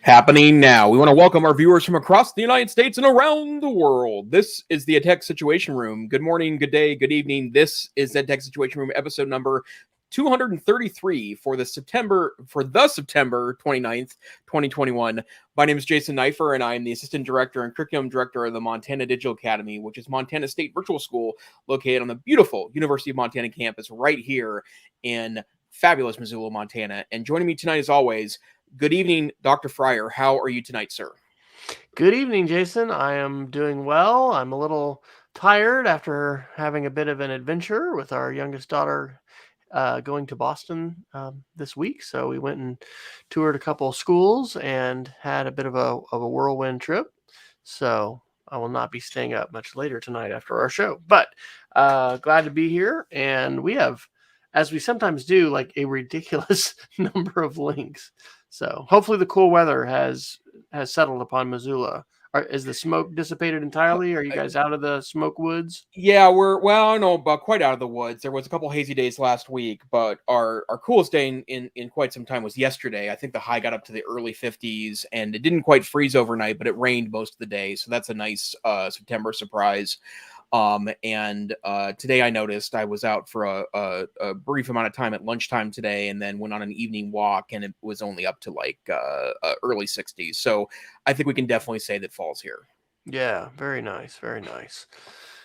Happening now. We want to welcome our viewers from across the United States and around the world. This is the EdTech Situation Room. Good morning, good day, good evening. This is EdTech Situation Room episode number 233 for the September 29th, 2021. My name is Jason Neiffer, and I am the Assistant Director and Curriculum Director of the Montana Digital Academy, which is Montana State Virtual School located on the beautiful University of Montana campus right here in fabulous Missoula, Montana. And joining me tonight, as always, good evening, Dr. Fryer. How are you tonight, sir? Good evening, Jason. I am doing well. I'm a little tired after having a bit of an adventure with our youngest daughter going to Boston this week. So we went and toured a couple of schools and had a bit of a whirlwind trip. So I will not be staying up much later tonight after our show. But glad to be here. And we have, as we sometimes do, like a ridiculous number of links. So hopefully the cool weather has settled upon Missoula. Is the smoke dissipated entirely? Are you guys out of the smoke woods? Yeah, but quite out of the woods. There was a couple hazy days last week, but our coolest day in quite some time was yesterday. I think the high got up to the early 50s, and it didn't quite freeze overnight, but it rained most of the day, so that's a nice September surprise. And today I noticed I was out for a brief amount of time at lunchtime today, and then went on an evening walk, and it was only up to like early 60s. So I think we can definitely say that fall's here. Yeah, very nice, very nice.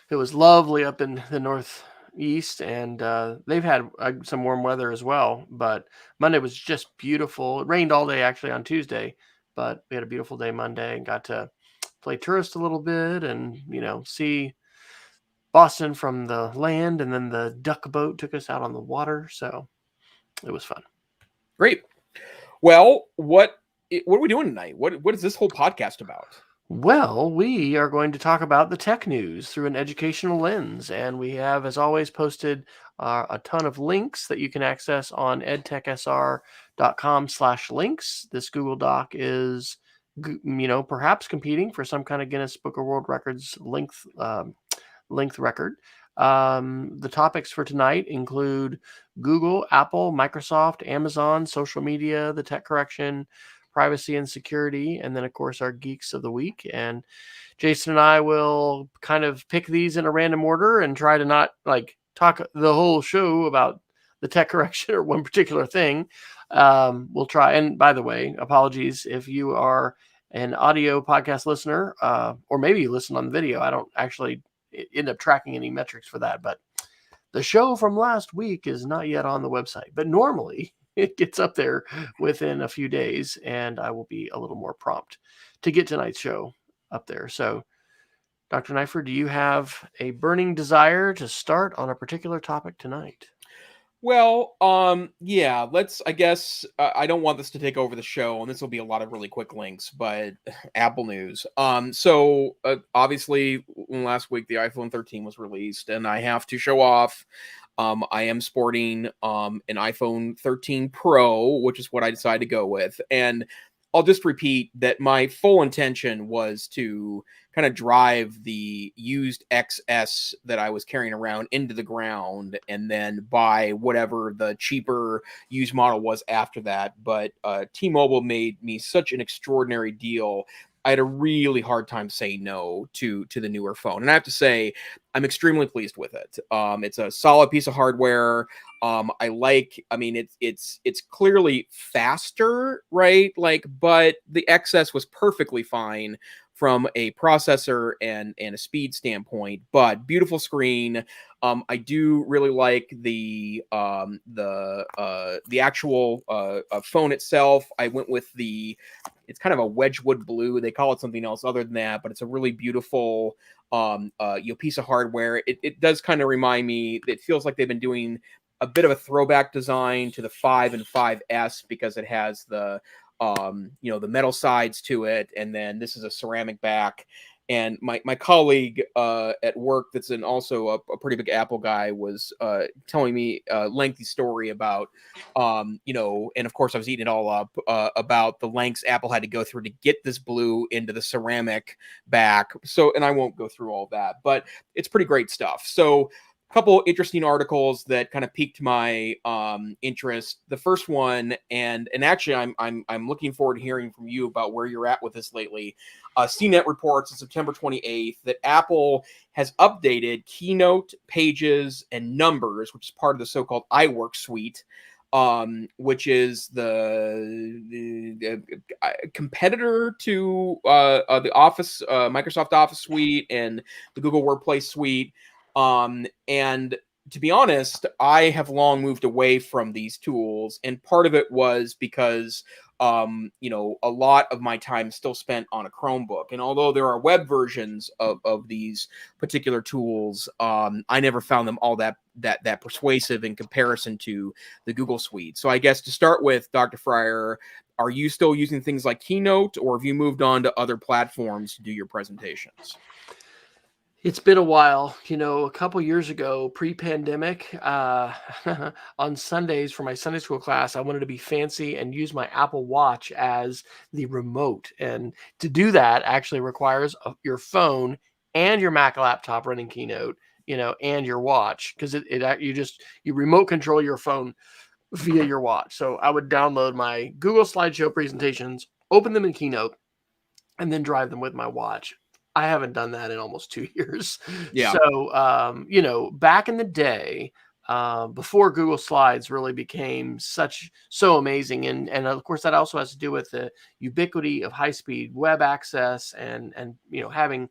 It was lovely up in the northeast, and they've had some warm weather as well. But Monday was just beautiful. It rained all day actually on Tuesday, but we had a beautiful day Monday and got to play tourist a little bit and see Boston from the land, and then the duck boat took us out on the water, so it was fun. Great. Well, what are we doing tonight? What is this whole podcast about? Well, we are going to talk about the tech news through an educational lens, and we have, as always, posted a ton of links that you can access on edtechsr.com/links. This Google Doc is, perhaps competing for some kind of Guinness Book of World Records length record. The topics for tonight include Google, Apple, Microsoft, Amazon, social media, the tech correction, privacy and security, and then, of course, our Geeks of the Week. And Jason and I will kind of pick these in a random order and try to not talk the whole show about the tech correction or one particular thing. We'll try. And by the way, apologies if you are an audio podcast listener, or maybe you listen on the video. I don't actually end up tracking any metrics for that, but the show from last week is not yet on the website, but normally it gets up there within a few days, and I will be a little more prompt to get tonight's show up there. So, Dr. Neiffer, do you have a burning desire to start on a particular topic tonight? Well, yeah, I guess, I don't want this to take over the show, and this will be a lot of really quick links, but Apple news. So obviously last week the iPhone 13 was released, and I have to show off. I am sporting an iPhone 13 Pro, which is what I decided to go with. And I'll just repeat that my full intention was to kind of drive the used XS that I was carrying around into the ground and then buy whatever the cheaper used model was after that. But T-Mobile made me such an extraordinary deal. I had a really hard time saying no to the newer phone. And I have to say, I'm extremely pleased with it. It's a solid piece of hardware. It's clearly faster, right? But the XS was perfectly fine from a processor and a speed standpoint, but beautiful screen. I do really like the actual phone itself. I went with it's kind of a Wedgwood blue. They call it something else other than that, but it's a really beautiful piece of hardware. It does kind of remind me. It feels like they've been doing a bit of a throwback design to the 5 and 5S because it has the metal sides to it, and then this is a ceramic back. And my colleague at work, that's also a pretty big Apple guy, was telling me a lengthy story about, and of course I was eating it all up, about the lengths Apple had to go through to get this blue into the ceramic back. So, and I won't go through all that, but it's pretty great stuff. So couple interesting articles that kind of piqued my interest. The first one, and actually, I'm looking forward to hearing from you about where you're at with this lately. CNET reports on September 28th that Apple has updated Keynote, Pages, and Numbers, which is part of the so-called iWork suite, which is the competitor to the Office, Microsoft Office suite and the Google Workplace suite. And to be honest, I have long moved away from these tools, and part of it was because a lot of my time is still spent on a Chromebook. And although there are web versions of these particular tools, I never found them all that persuasive in comparison to the Google Suite. So I guess to start with, Dr. Fryer, are you still using things like Keynote, or have you moved on to other platforms to do your presentations? It's been a while. A couple years ago, pre-pandemic, on Sundays for my Sunday school class, I wanted to be fancy and use my Apple Watch as the remote. And to do that actually requires your phone and your Mac laptop running Keynote, and your watch, because you remote control your phone via your watch. So I would download my Google slideshow presentations, open them in Keynote, and then drive them with my watch. I haven't done that in almost 2 years. Yeah. So, back in the day, before Google Slides really became so amazing, and of course that also has to do with the ubiquity of high-speed web access and having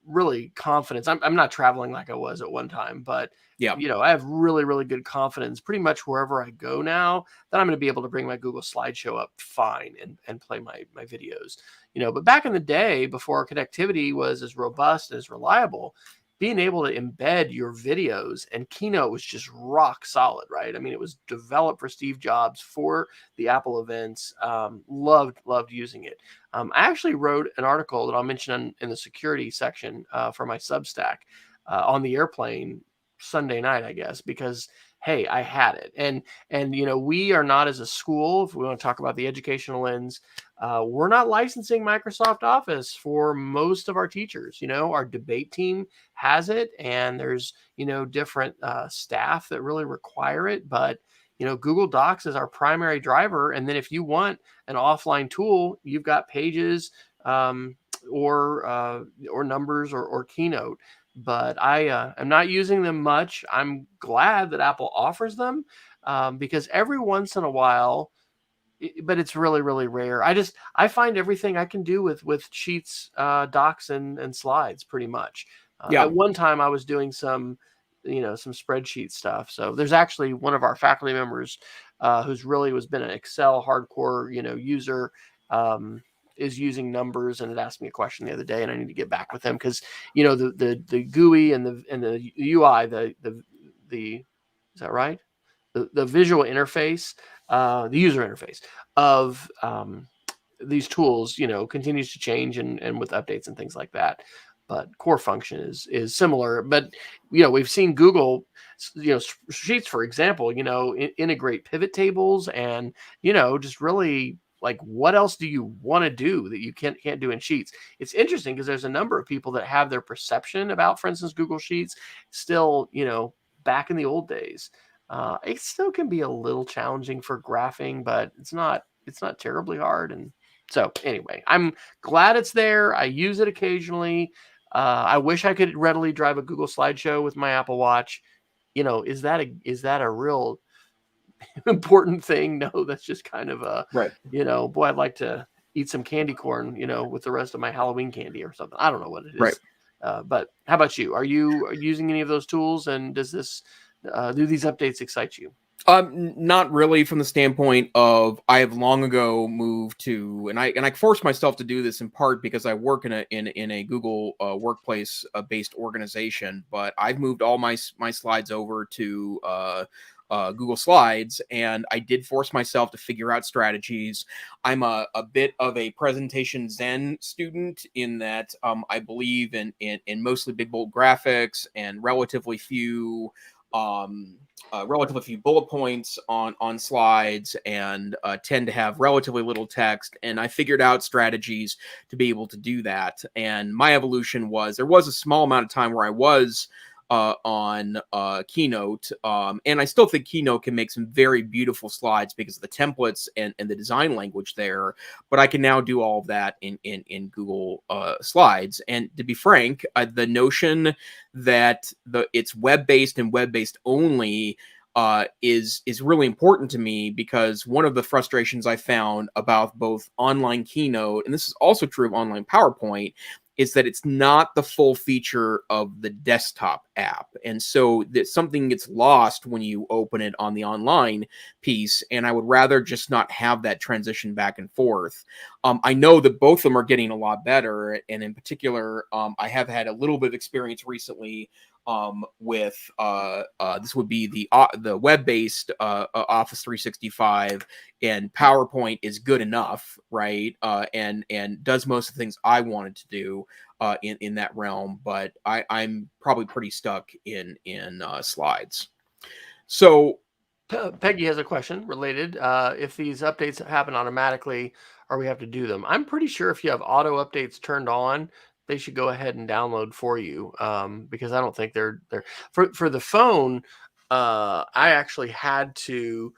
really confidence. I'm not traveling like I was at one time, but Yeah. I have really, really good confidence pretty much wherever I go now that I'm going to be able to bring my Google slideshow up fine and play my videos. But back in the day, before connectivity was as robust and as reliable, being able to embed your videos and Keynote was just rock solid, right? I mean, it was developed for Steve Jobs for the Apple events. Loved using it. I actually wrote an article that I'll mention in the security section for my Substack on the airplane Sunday night, I guess, because hey, I had it. And we are not, as a school, if we want to talk about the educational lens, we're not licensing Microsoft Office for most of our teachers. Our debate team has it, and there's different staff that really require it, but Google Docs is our primary driver. And then if you want an offline tool, you've got Pages, or Numbers, or Keynote. But I am not using them much. I'm glad that Apple offers them, because every once in a while, but it's really, really rare. I find everything I can do with Sheets, Docs, and Slides pretty much. Yeah. At one time, I was doing some spreadsheet stuff. So there's actually one of our faculty members who's really been an Excel hardcore user. Is using Numbers, and it asked me a question the other day, and I need to get back with him because the GUI and the UI, the is that right? The visual interface, the user interface of these tools, continues to change and with updates and things like that. But core function is similar. But we've seen Google, Sheets, for example, integrate pivot tables and just really. Like, what else do you want to do that you can't do in Sheets? It's interesting because there's a number of people that have their perception about, for instance, Google Sheets still, back in the old days. It still can be a little challenging for graphing, but it's not terribly hard. And so anyway, I'm glad it's there. I use it occasionally. I wish I could readily drive a Google slideshow with my Apple Watch. Is that a real important thing? No, that's just kind of a right. Boy, I'd like to eat some candy corn, with the rest of my Halloween candy or something. I don't know what it is. Right. But how about you? Are you using any of those tools, and does this do these updates excite you? Not really, from the standpoint of I have long ago moved to, and I forced myself to do this in part because I work in a Google workplace based organization, but I've moved all my slides over to Google Slides, and I did force myself to figure out strategies. I'm a bit of a presentation zen student in that I believe in mostly big bold graphics and relatively few bullet points on slides, and tend to have relatively little text. And I figured out strategies to be able to do that. And my evolution was, there was a small amount of time where I was on Keynote, and I still think Keynote can make some very beautiful slides because of the templates and the design language there. But I can now do all of that in Google Slides. And to be frank, the notion that it's web-based and web-based only is really important to me, because one of the frustrations I found about both online Keynote, and this is also true of online PowerPoint, is that it's not the full feature of the desktop app. And so that something gets lost when you open it on the online piece. And I would rather just not have that transition back and forth. I know that both of them are getting a lot better. And in particular, I have had a little bit of experience recently with this would be the web-based Office 365, and PowerPoint is good enough, right? And does most of the things I wanted to do in that realm, but I'm probably pretty stuck in Slides. So Peggy has a question related. If these updates happen automatically, or we have to do them? I'm pretty sure if you have auto updates turned on, they should go ahead and download for you, because I don't think they're for the phone. I actually had to.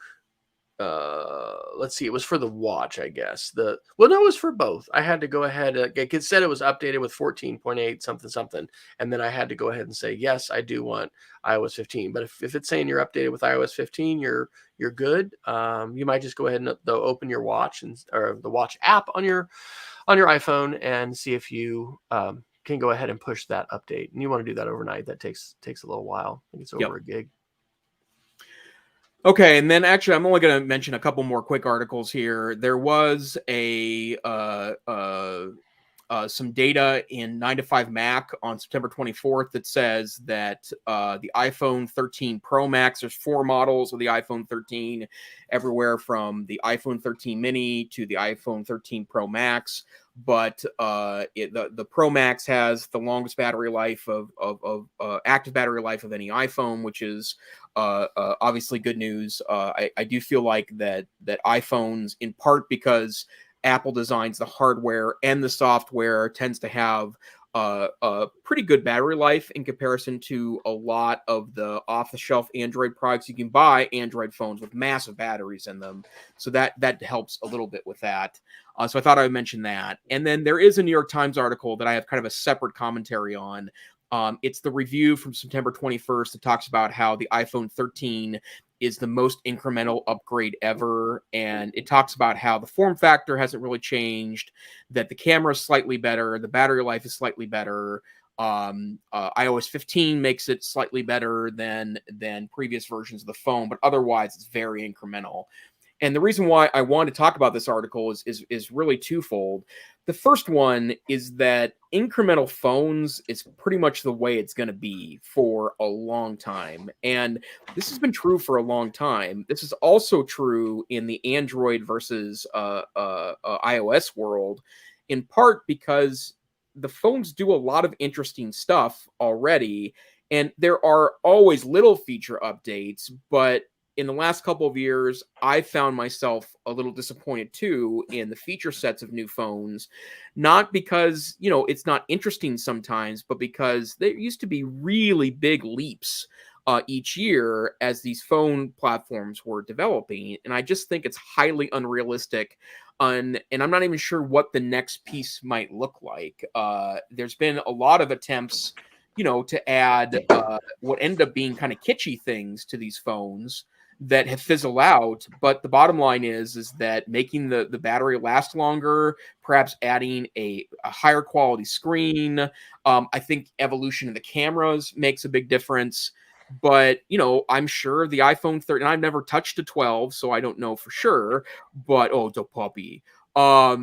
Let's see, it was for the watch, I guess. No, it was for both. I had to go ahead. It said it was updated with 14.8 something something, and then I had to go ahead and say yes, I do want iOS 15. But if it's saying you're updated with iOS 15, you're good. You might just go ahead and open your watch or the watch app on your iPhone and see if you can go ahead and push that update. And you want to do that overnight. That takes a little while. I think it's over a gig. Okay, and then actually, I'm only going to mention a couple more quick articles here. There was some data in 9 to 5 Mac on September 24th that says that the iPhone 13 Pro Max, there's 4 models of the iPhone 13, everywhere from the iPhone 13 Mini to the iPhone 13 Pro Max. But the Pro Max has the longest battery life of active battery life of any iPhone, which is obviously good news. I do feel like that iPhones, in part because Apple designs the hardware and the software, tends to have a pretty good battery life in comparison to a lot of the off-the-shelf Android products. You can buy Android phones with massive batteries in them, so that helps a little bit with that. So I thought I would mention that. And then there is a New York Times article that I have kind of a separate commentary on. It's the review from September 21st that talks about how the iPhone 13 is the most incremental upgrade ever. And it talks about how the form factor hasn't really changed, that the camera is slightly better, the battery life is slightly better. iOS 15 makes it slightly better than previous versions of the phone, but otherwise it's very incremental. And the reason why I want to talk about this article is really twofold. The first one is that incremental phones is pretty much the way it's going to be for a long time. And this has been true for a long time. This is also true in the Android versus iOS world, in part because the phones do a lot of interesting stuff already. And there are always little feature updates, but in the last couple of years, I found myself a little disappointed too in the feature sets of new phones, not because, it's not interesting sometimes, but because there used to be really big leaps each year as these phone platforms were developing. And I just think it's highly unrealistic. And I'm not even sure what the next piece might look like. There's been a lot of attempts, to add what ended up being kind of kitschy things to these phones that have fizzled out. But the bottom line is that making the battery last longer, perhaps adding a higher quality screen. I think evolution of the cameras makes a big difference. But, I'm sure the iPhone 13, I've never touched a 12, so I don't know for sure. But, oh, the puppy. I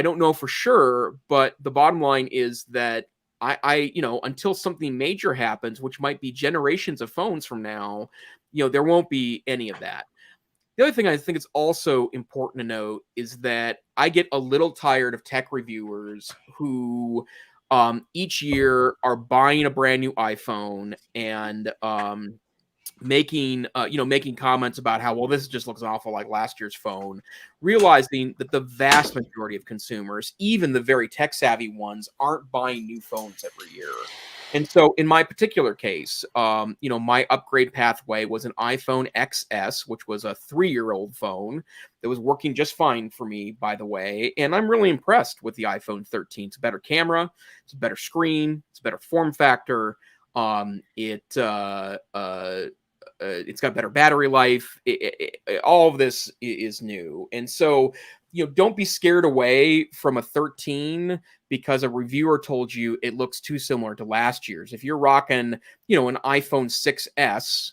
don't know for sure, but the bottom line is that I until something major happens, which might be generations of phones from now, there won't be any of that. The other thing I think it's also important to note is that I get a little tired of tech reviewers who each year are buying a brand new iPhone and making comments about how, well, this just looks awful like last year's phone, realizing that the vast majority of consumers, even the very tech savvy ones, aren't buying new phones every year. And so in my particular case, my upgrade pathway was an iPhone XS, which was a 3-year-old phone that was working just fine for me, by the way. And I'm really impressed with the iPhone 13. It's a better camera, it's a better screen, it's a better form factor. It's got better battery life. All of this is new. And so, don't be scared away from a 13 because a reviewer told you it looks too similar to last year's. If you're rocking, an iPhone 6S,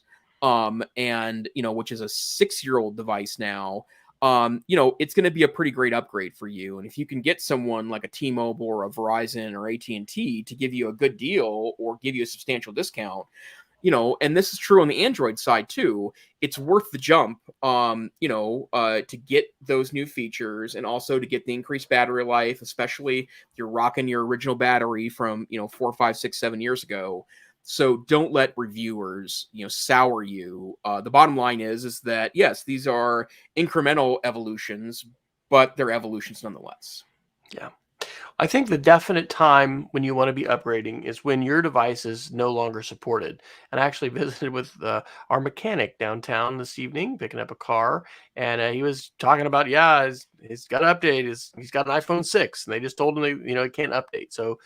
and, which is a 6-year-old device now, it's going to be a pretty great upgrade for you. And if you can get someone like a T-Mobile or a Verizon or AT&T to give you a good deal or give you a substantial discount, and this is true on the Android side too, it's worth the jump, to get those new features and also to get the increased battery life, especially if you're rocking your original battery from, 4, 5, 6, 7 years ago. So don't let reviewers, sour you. The bottom line is that, yes, these are incremental evolutions, but they're evolutions nonetheless. Yeah. I think the definite time when you want to be upgrading is when your device is no longer supported. And I actually visited with our mechanic downtown this evening, picking up a car, and he was talking about, he's got to update. He's got an iPhone 6, and they just told him it can't update. So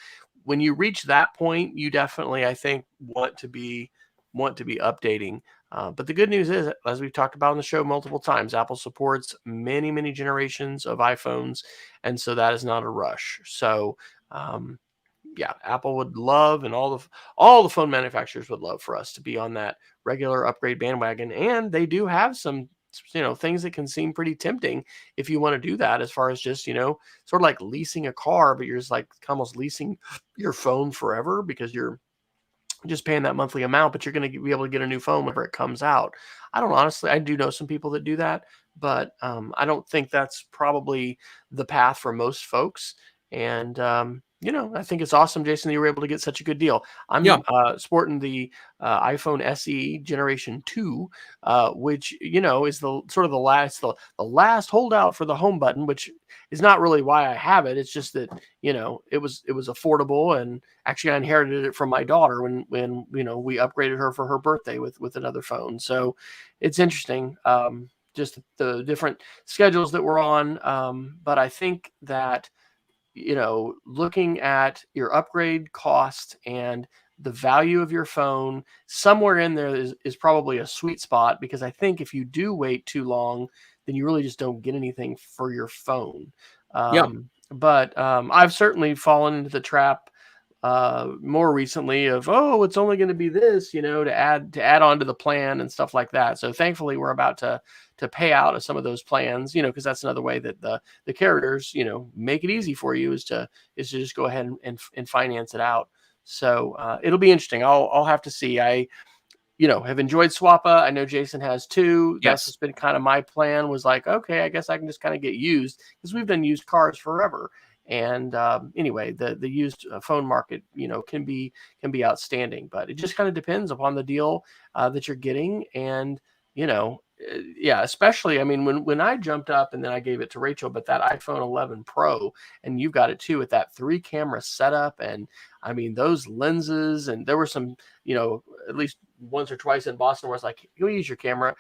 when you reach that point, you definitely, I think, want to be updating. But the good news is, as we've talked about on the show multiple times, Apple supports many, many generations of iPhones, and so that is not a rush. So, Apple would love, and all the phone manufacturers would love for us to be on that regular upgrade bandwagon. And they do have some, things that can seem pretty tempting if you want to do that, as far as just, sort of like leasing a car, but you're just like almost leasing your phone forever because you're just paying that monthly amount, but you're going to be able to get a new phone whenever it comes out. I do know some people that do that, but I don't think that's probably the path for most folks. And, I think it's awesome, Jason, that you were able to get such a good deal. Yeah. I'm sporting the iPhone SE Generation 2, which, is the sort of the last holdout for the home button, which is not really why I have it. It's just that, it was affordable, and actually I inherited it from my daughter when we upgraded her for her birthday with another phone. So it's interesting, just the different schedules that we're on. But I think that, looking at your upgrade cost and the value of your phone, somewhere in there is probably a sweet spot, because I think if you do wait too long, then you really just don't get anything for your phone. Yeah. But I've certainly fallen into the trap more recently of, it's only going to be this, to add on to the plan and stuff like that. So thankfully we're about to pay out of some of those plans, because that's another way that the carriers, make it easy for you, is to just go ahead and finance it out. So it'll be interesting. I'll have to see. I have enjoyed Swappa. I know Jason has too. Yes. That's just been kind of my plan, was like, okay, I guess I can just kind of get used, because we've done used cars forever. And anyway, the used phone market, can be outstanding, but it just kind of depends upon the deal that you're getting. And, especially, I mean, when I jumped up and then I gave it to Rachel, but that iPhone 11 Pro, and you've got it too, with that 3-camera setup, and I mean, those lenses, and there were some, at least once or twice in Boston where it's like, you'll use your camera,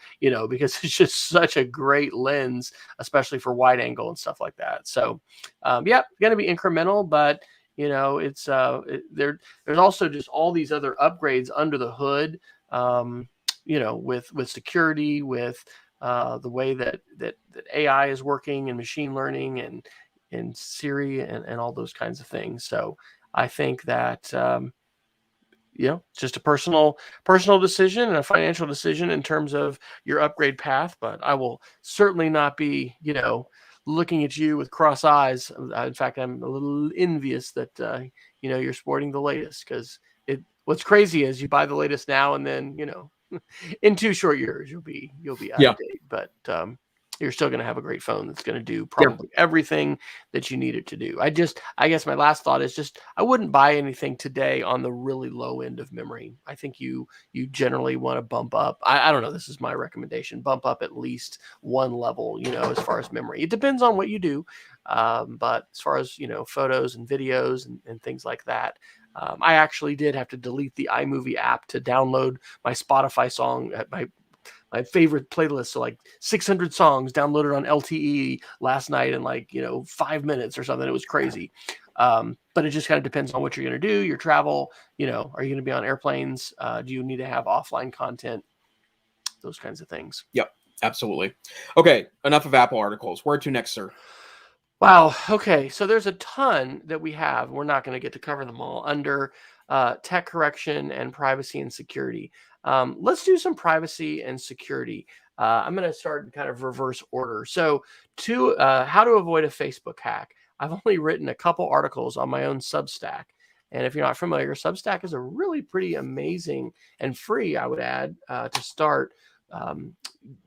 because it's just such a great lens, especially for wide angle and stuff like that. So, going to be incremental, but it's there's also just all these other upgrades under the hood, with security, with the way that AI is working, and machine learning, and Siri, and all those kinds of things. So I think that, it's just a personal decision and a financial decision in terms of your upgrade path. But I will certainly not be, looking at you with cross eyes. In fact, I'm a little envious that, you're sporting the latest, because what's crazy is you buy the latest now, and then, in 2 short years, you'll be out of date. But you're still going to have a great phone that's going to do probably everything that you need it to do. I guess my last thought is just, I wouldn't buy anything today on the really low end of memory. I think you generally want to bump up. I don't know. This is my recommendation. Bump up at least one level, as far as memory. It depends on what you do. But as far as, photos and videos and things like that, I actually did have to delete the iMovie app to download my Spotify song at my favorite playlist. So like 600 songs downloaded on LTE last night in 5 minutes or something. It was crazy. But it just kind of depends on what you're going to do, your travel, are you going to be on airplanes? Do you need to have offline content? Those kinds of things. Yep, absolutely. Okay, enough of Apple articles. Where to next, sir? Wow. Okay. So there's a ton that we have. We're not going to get to cover them all under tech correction and privacy and security. Let's do some privacy and security. I'm going to start in kind of reverse order. So how to avoid a Facebook hack. I've only written a couple articles on my own Substack. And if you're not familiar, Substack is a really pretty amazing and free, I would add, to start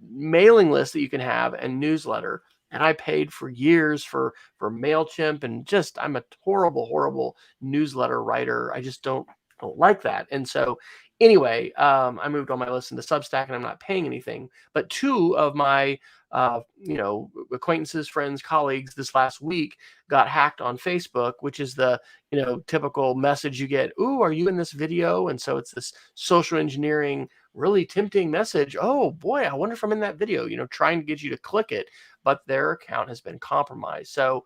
mailing list that you can have and newsletter. And I paid for years for MailChimp, and just I'm a horrible newsletter writer. I just don't like that. And so anyway, I moved on my list into Substack, and I'm not paying anything. But two of my acquaintances, friends, colleagues this last week got hacked on Facebook, which is the typical message you get. Ooh, are you in this video? And so it's this social engineering, really tempting message. Oh boy, I wonder if I'm in that video, trying to get you to click it, but their account has been compromised. So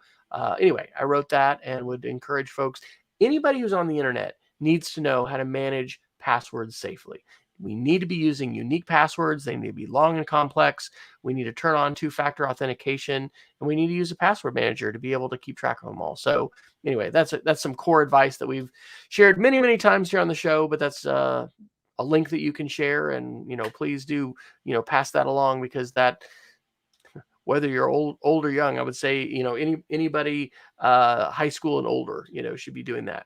anyway, I wrote that and would encourage folks, anybody who's on the internet needs to know how to manage passwords safely. We need to be using unique passwords. They need to be long and complex. We need to turn on two-factor authentication, and we need to use a password manager to be able to keep track of them all. So anyway, that's some core advice that we've shared many times here on the show, but that's a link that you can share, and please do pass that along, because that, whether you're old or young, I would say anybody high school and older should be doing that.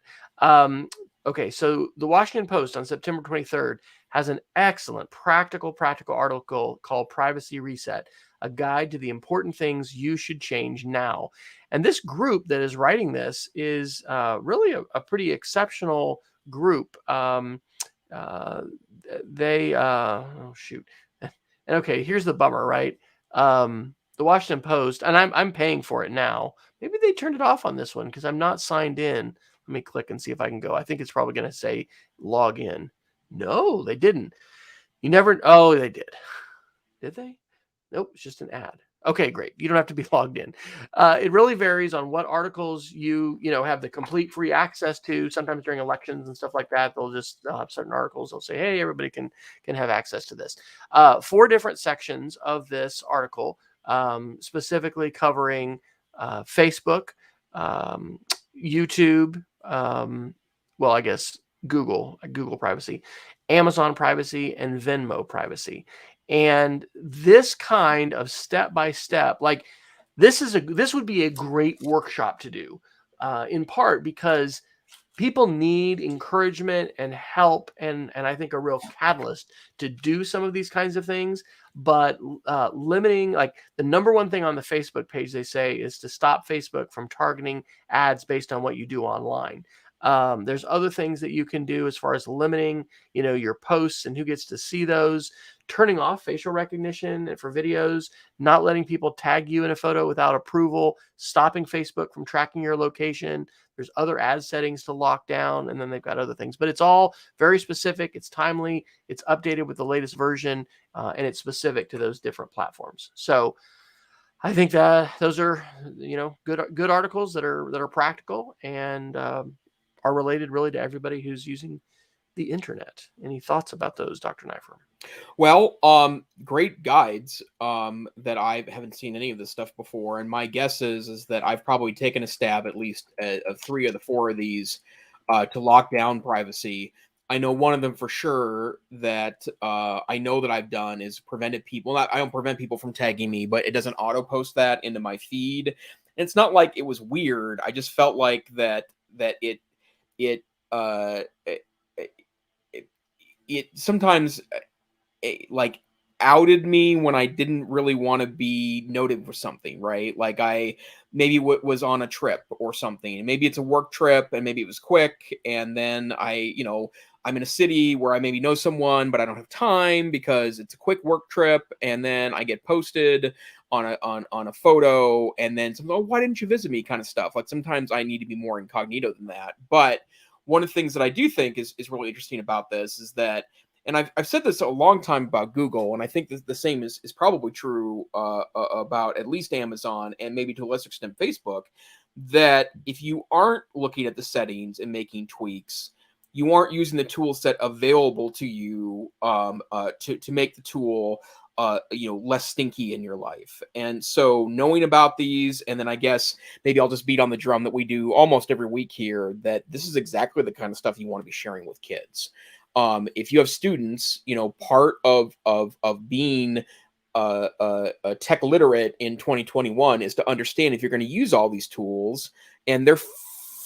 Okay, so the Washington Post on September 23rd has an excellent practical article called Privacy Reset, a guide to the important things you should change now. And this group that is writing this is really a pretty exceptional group. And okay, here's the bummer, right? The Washington Post, and I'm paying for it now. Maybe they turned it off on this one because I'm not signed in. Let me click and see if I can go. I think it's probably going to say log in. No, they didn't. Oh, they did. Did they? Nope, it's just an ad. Okay, great. You don't have to be logged in. It really varies on what articles you have the complete free access to. Sometimes during elections and stuff like that, they'll have certain articles. They'll say, hey, everybody can have access to this. 4 different sections of this article, specifically covering Facebook, YouTube, I guess Google privacy, Amazon privacy, and Venmo privacy. And this kind of step-by-step, like this would be a great workshop to do, in part because people need encouragement and help, and I think a real catalyst to do some of these kinds of things. But limiting, like the number one thing on the Facebook page, they say, is to stop Facebook from targeting ads based on what you do online. There's other things that you can do as far as limiting, your posts and who gets to see those, turning off facial recognition for videos, not letting people tag you in a photo without approval, stopping Facebook from tracking your location. There's other ad settings to lock down, and then they've got other things. But it's all very specific. It's timely. It's updated with the latest version, and it's specific to those different platforms. So I think that those are, good articles that are practical and are related really to everybody who's using the internet. Any thoughts about those, Dr. Neiffer? Well, great guides that I haven't seen any of this stuff before, and my guess is that I've probably taken a stab at least at 3 of the 4 of these to lock down privacy. I know one of them for sure that I know that I've done is prevented people. I don't prevent people from tagging me, but it doesn't auto post that into my feed. And it's not like it was weird. I just felt like that it sometimes like outed me when I didn't really want to be noted for something, right? Like I maybe was on a trip or something, and maybe it's a work trip, and maybe it was quick, and then I'm in a city where I maybe know someone, but I don't have time because it's a quick work trip, and then I get posted on a photo, and then why didn't you visit me kind of stuff. Like sometimes I need to be more incognito than that. But one of the things that I do think is really interesting about this is that, and I've said this a long time about Google, and I think the same is probably true about at least Amazon and maybe to a lesser extent Facebook, that if you aren't looking at the settings and making tweaks, you aren't using the tool set available to you to make the tool less stinky in your life. And so knowing about these, and then I guess maybe I'll just beat on the drum that we do almost every week here, that this is exactly the kind of stuff you want to be sharing with kids. If you have students, part of being tech literate in 2021 is to understand if you're going to use all these tools, and they're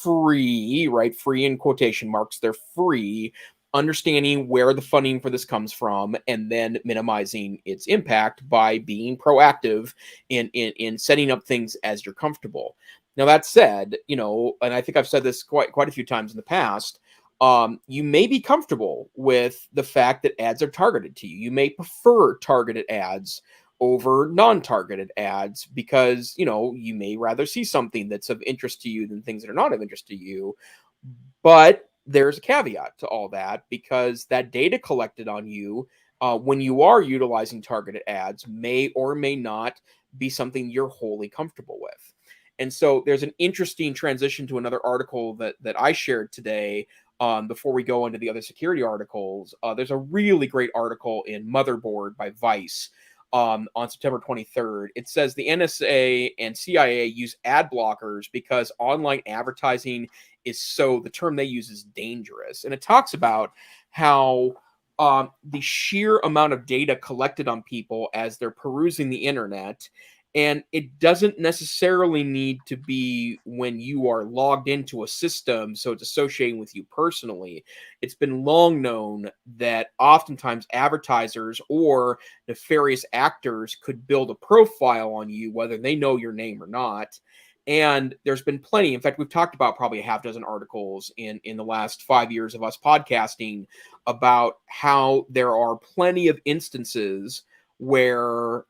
free, right? Free in quotation marks, they're free. Understanding where the funding for this comes from, and then minimizing its impact by being proactive in setting up things as you're comfortable. Now that said, and I think I've said this quite a few times in the past, you may be comfortable with the fact that ads are targeted to you. You may prefer targeted ads over non-targeted ads because, you may rather see something that's of interest to you than things that are not of interest to you. But there's a caveat to all that, because that data collected on you when you are utilizing targeted ads may or may not be something you're wholly comfortable with. And so there's an interesting transition to another article that I shared today. Before we go into the other security articles, there's a really great article in Motherboard by Vice on September 23rd. It says the NSA and CIA use ad blockers because online advertising is the term they use is dangerous. And it talks about how the sheer amount of data collected on people as they're perusing the internet, and it doesn't necessarily need to be when you are logged into a system, so it's associating with you personally. It's been long known that oftentimes advertisers or nefarious actors could build a profile on you, whether they know your name or not. And there's been plenty. In fact, we've talked about probably a half dozen articles in the last 5 years of us podcasting about how there are plenty of instances where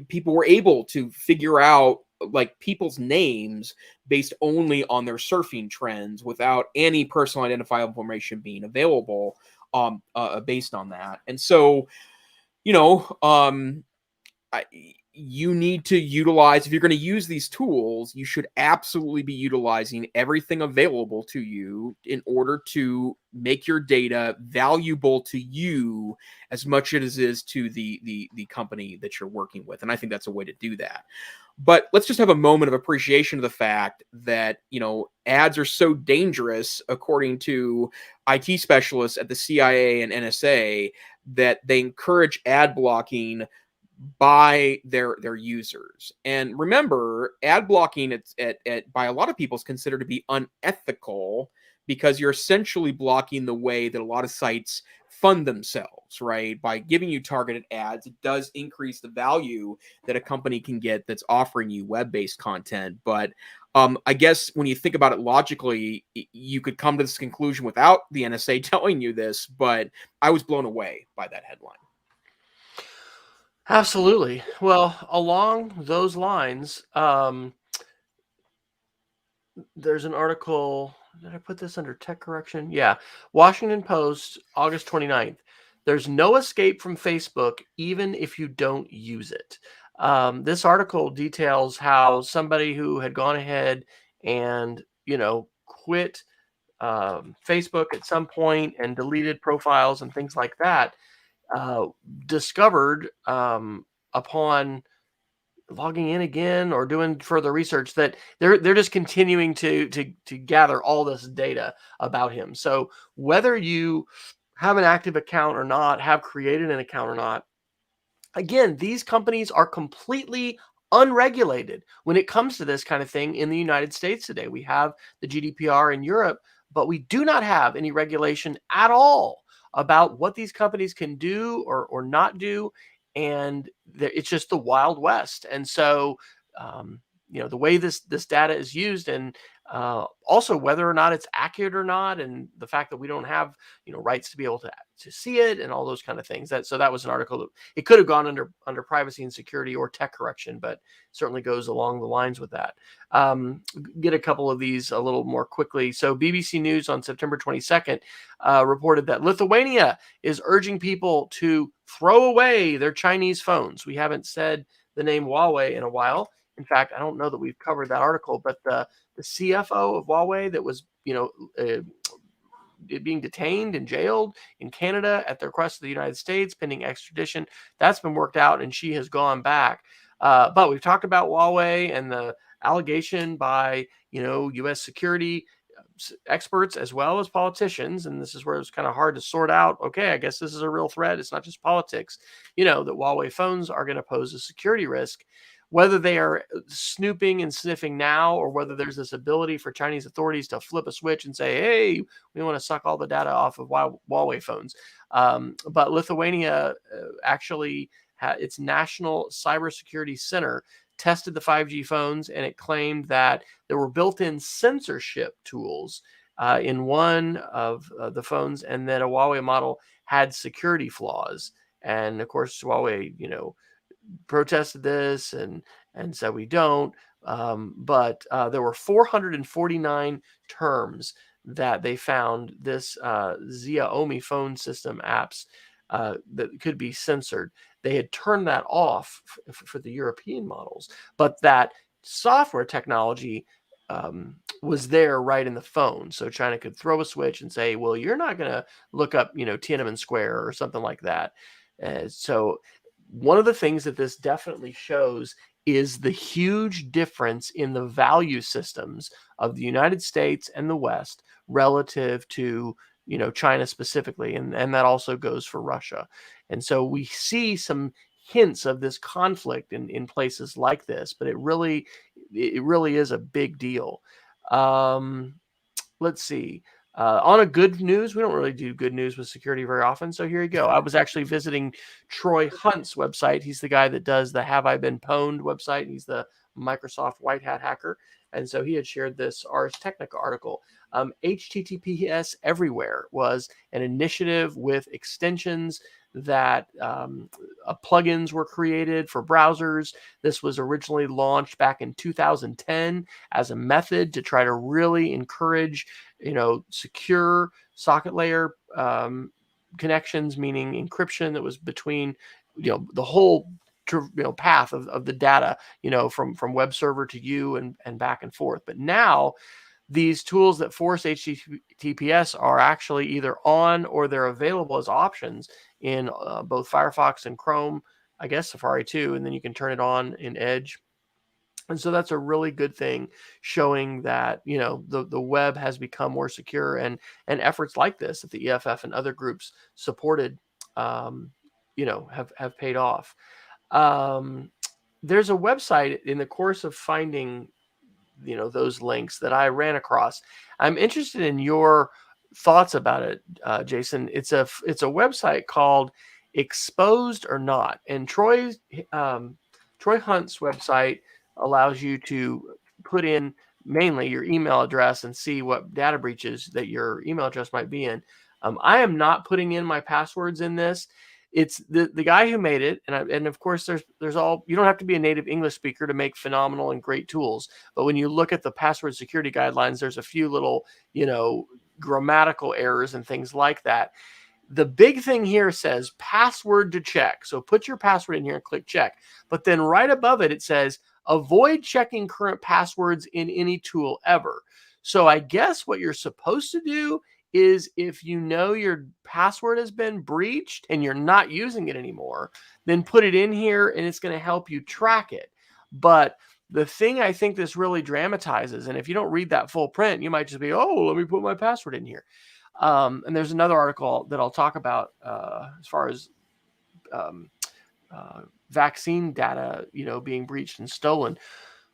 people were able to figure out like people's names based only on their surfing trends without any personal identifiable information being available based on that. And so, you need to utilize, if you're going to use these tools, you should absolutely be utilizing everything available to you in order to make your data valuable to you as much as it is to the company that you're working with. And I think that's a way to do that. But let's just have a moment of appreciation of the fact that, ads are so dangerous, according to IT specialists at the CIA and NSA, that they encourage ad blocking by their users. And remember, ad blocking at by a lot of people is considered to be unethical, because you're essentially blocking the way that a lot of sites fund themselves, right? By giving you targeted ads, it does increase the value that a company can get that's offering you web-based content. But I guess when you think about it logically, you could come to this conclusion without the NSA telling you this, but I was blown away by that headline. Absolutely. Well, along those lines, there's an article. Did I put this under tech correction? Yeah. Washington Post, August 29th. There's no escape from Facebook, even if you don't use it. This article details how somebody who had gone ahead and, quit Facebook at some point and deleted profiles and things like that, discovered upon logging in again or doing further research that they're just continuing to gather all this data about him. So whether you have an active account or not, have created an account or not, again, these companies are completely unregulated when it comes to this kind of thing in the United States today. We have the GDPR in Europe, but we do not have any regulation at all about what these companies can do or not do. And it's just the Wild West. And so, the way this data is used, and Also, whether or not it's accurate or not, and the fact that we don't have rights to be able to see it, and all those kind of things. That was an article that it could have gone under privacy and security or tech correction, but certainly goes along the lines with that. Get a couple of these a little more quickly. So BBC News on September 22nd reported that Lithuania is urging people to throw away their Chinese phones. We haven't said the name Huawei in a while. In fact, I don't know that we've covered that article, but the CFO of Huawei that was, being detained and jailed in Canada at the request of the United States pending extradition, that's been worked out, and she has gone back. But we've talked about Huawei and the allegation by, U.S. security experts as well as politicians, and this is where it's kind of hard to sort out, okay, I guess this is a real threat. It's not just politics, that Huawei phones are going to pose a security risk. Whether they are snooping and sniffing now, or whether there's this ability for Chinese authorities to flip a switch and say, hey, we want to suck all the data off of Huawei phones. But Lithuania actually its National Cybersecurity Center tested the 5G phones, and it claimed that there were built-in censorship tools in one of the phones, and that a Huawei model had security flaws. And of course, Huawei, protested this and said we don't. But there were 449 terms that they found this Xiaomi phone system apps that could be censored. They had turned that off for the European models, but that software technology was there right in the phone. So China could throw a switch and say, well, you're not going to look up, Tiananmen Square or something like that. So one of the things that this definitely shows is the huge difference in the value systems of the United States and the West relative to, China specifically. And that also goes for Russia. And so we see some hints of this conflict in places like this, but it really is a big deal. Let's see. On a good news, we don't really do good news with security very often. So here you go. I was actually visiting Troy Hunt's website. He's the guy that does the Have I Been Pwned website. He's the Microsoft white hat hacker. And so he had shared this Ars Technica article. HTTPS Everywhere was an initiative with extensions that plugins were created for browsers. This was originally launched back in 2010 as a method to try to really encourage, secure socket layer connections, meaning encryption that was between, the whole path of the data, from web server to you and back and forth. But now these tools that force HTTPS are actually either on or they're available as options in both Firefox and Chrome, I guess Safari too, and then you can turn it on in Edge. And so that's a really good thing, showing that, the web has become more secure, and efforts like this that the EFF and other groups supported, have paid off. There's a website in the course of finding, those links that I ran across. I'm interested in your thoughts about it, Jason. It's a website called Exposed or Not, and Troy Hunt's website allows you to put in mainly your email address and see what data breaches that your email address might be in. I am not putting in my passwords in this. It's the guy who made it, and of course there's all, you don't have to be a native English speaker to make phenomenal and great tools. But when you look at the password security guidelines, there's a few little grammatical errors and things like that. The big thing here says password to check. So put your password in here and click check. But then right above it, it says avoid checking current passwords in any tool ever. So I guess what you're supposed to do is, if your password has been breached and you're not using it anymore, then put it in here and it's going to help you track it. But the thing I think this really dramatizes, and if you don't read that full print, you might just be, oh, let me put my password in here. And there's another article that I'll talk about as far as vaccine data, being breached and stolen.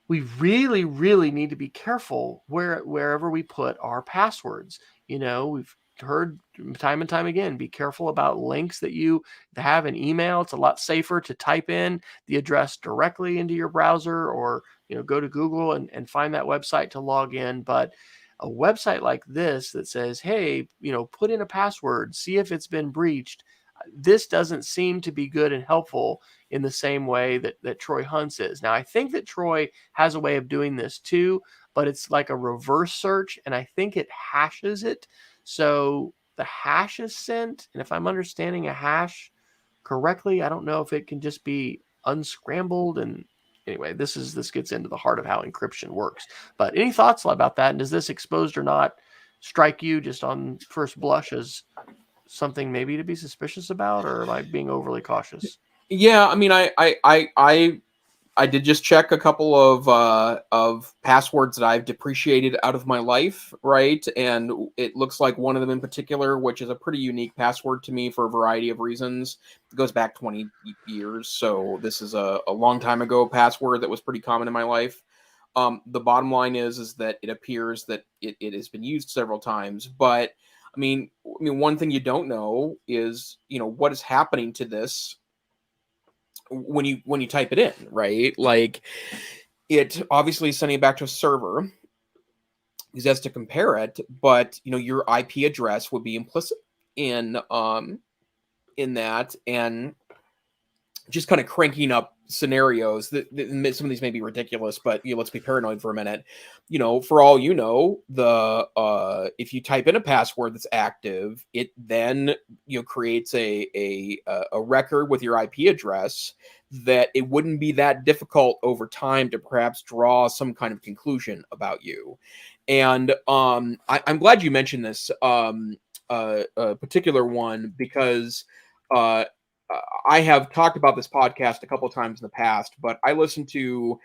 We really, really need to be careful wherever we put our passwords. We've heard time and time again, be careful about links that you have in email. It's a lot safer to type in the address directly into your browser, or go to Google and find that website to log in. But a website like this that says, hey, put in a password, see if it's been breached, this doesn't seem to be good and helpful in the same way that Troy Hunt's is. Now, I think that Troy has a way of doing this too, but it's like a reverse search, and I think it hashes it. So the hash is sent, and if I'm understanding a hash correctly, I don't know if it can just be unscrambled. And anyway, this gets into the heart of how encryption works. But any thoughts about that? And does this exposed or not strike you just on first blush as something maybe to be suspicious about, or am I being overly cautious? Yeah, I mean, I did just check a couple of passwords that I've depreciated out of my life, right? And it looks like one of them in particular, which is a pretty unique password to me for a variety of reasons. It goes back 20 years, so this is a long time ago password that was pretty common in my life. The bottom line is that it appears that it has been used several times, but I mean, one thing you don't know is, what is happening to this when you type it in, right? Like, it obviously is sending it back to a server because it has to compare it, but your IP address would be implicit in that, and just kind of cranking up scenarios that some of these may be ridiculous, but let's be paranoid for a minute. For all the if you type in a password that's active, it then creates a record with your IP address that it wouldn't be that difficult over time to perhaps draw some kind of conclusion about you. And I'm glad you mentioned this particular one, because I have talked about this podcast a couple of times in the past, but I listened to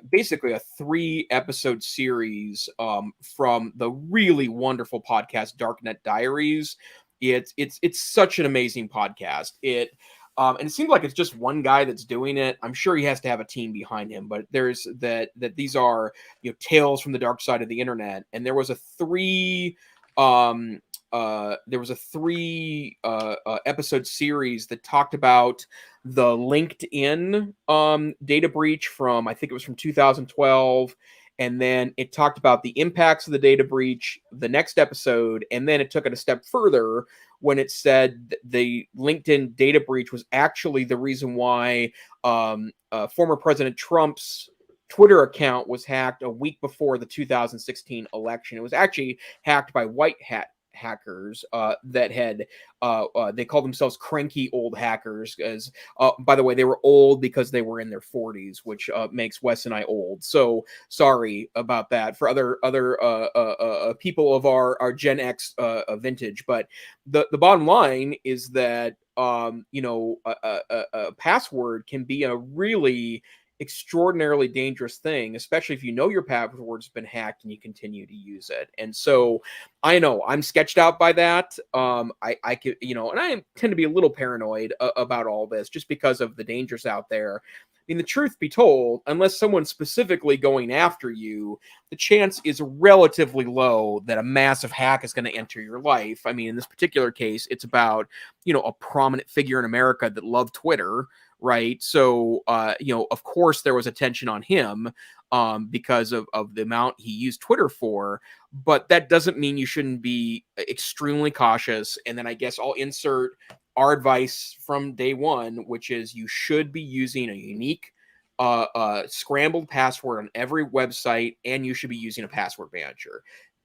basically a 3-episode series from the really wonderful podcast Darknet Diaries. It's such an amazing podcast. And it seems like it's just one guy that's doing it. I'm sure he has to have a team behind him, but there's that these are tales from the dark side of the internet. And there was a 3 episode series that talked about the LinkedIn data breach from, I think it was from 2012, and then it talked about the impacts of the data breach the next episode, and then it took it a step further when it said the LinkedIn data breach was actually the reason why former President Trump's Twitter account was hacked a week before the 2016 election. It was actually hacked by white hat hackers that had they called themselves cranky old hackers, as by the way, they were old because they were in their 40s, which makes Wes and I old, so sorry about that for other people of our Gen X vintage. But the bottom line is that a password can be a really extraordinarily dangerous thing, especially if your password's been hacked and you continue to use it. And so I know I'm sketched out by that. I could, and I tend to be a little paranoid about all this just because of the dangers out there. I mean, the truth be told, unless someone's specifically going after you, the chance is relatively low that a massive hack is going to enter your life. I mean, in this particular case, it's about, a prominent figure in America that loved Twitter, right? So, of course there was attention on him because of the amount he used Twitter for, but that doesn't mean you shouldn't be extremely cautious. And then I guess I'll insert our advice from day one, which is you should be using a unique scrambled password on every website, and you should be using a password manager,